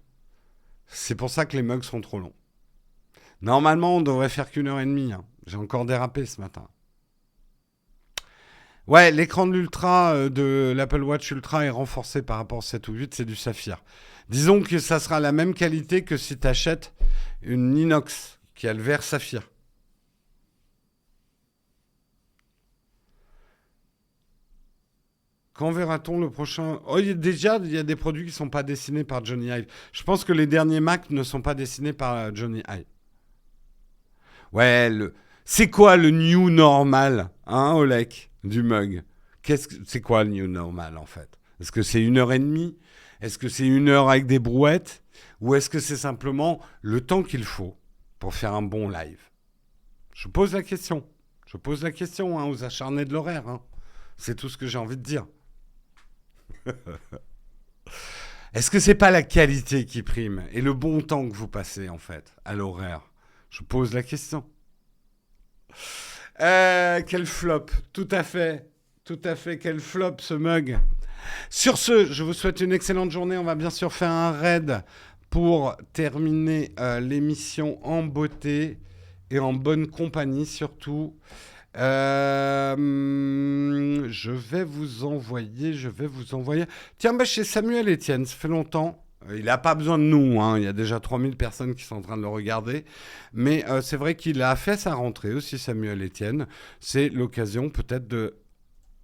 C'est pour ça que les mugs sont trop longs. Normalement, on devrait faire qu'une heure et demie, hein. J'ai encore dérapé ce matin. Ouais, l'écran de l'Ultra, de l'Apple Watch Ultra est renforcé par rapport au 7 ou 8, c'est du saphir. Disons que ça sera la même qualité que si tu achètes une inox qui a le verre saphir. Quand verra-t-on le prochain? Oh, déjà, il y a des produits qui ne sont pas dessinés par Johnny Ive. Je pense que les derniers Mac ne sont pas dessinés par Johnny Ive. Ouais, c'est quoi le new normal, hein, Olek, du mug? C'est quoi le new normal, en fait? Est-ce que c'est 1 heure et demie? Est-ce que c'est 1 heure avec des brouettes? Ou est-ce que c'est simplement le temps qu'il faut pour faire un bon live? Je pose la question. Je pose la question, hein, aux acharnés de l'horaire, hein. C'est tout ce que j'ai envie de dire. Est-ce que c'est pas la qualité qui prime et le bon temps que vous passez, en fait, à l'horaire? Je pose la question. Quel flop, tout à fait. Tout à fait, quel flop ce mug. Sur ce, je vous souhaite une excellente journée. On va bien sûr faire un raid pour terminer l'émission en beauté et en bonne compagnie surtout. Je vais vous envoyer. Tiens, bah, chez Samuel Etienne, ça fait longtemps. Il n'a pas besoin de nous, hein. Il y a déjà 3000 personnes qui sont en train de le regarder. Mais c'est vrai qu'il a fait sa rentrée aussi, Samuel Etienne. C'est l'occasion peut-être de...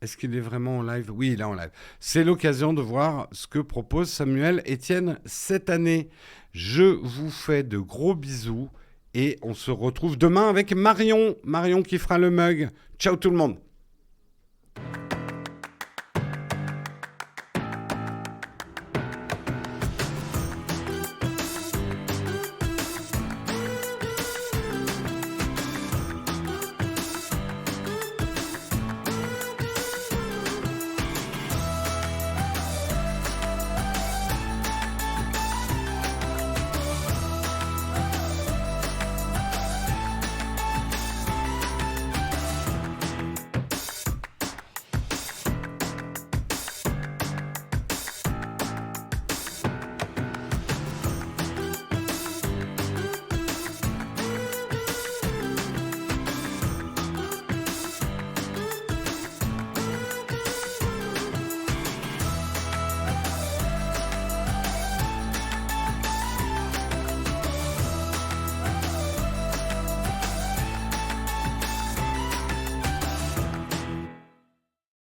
Est-ce qu'il est vraiment en live? Oui, il est en live. C'est l'occasion de voir ce que propose Samuel Etienne cette année. Je vous fais de gros bisous et on se retrouve demain avec Marion. Marion qui fera le mug. Ciao tout le monde.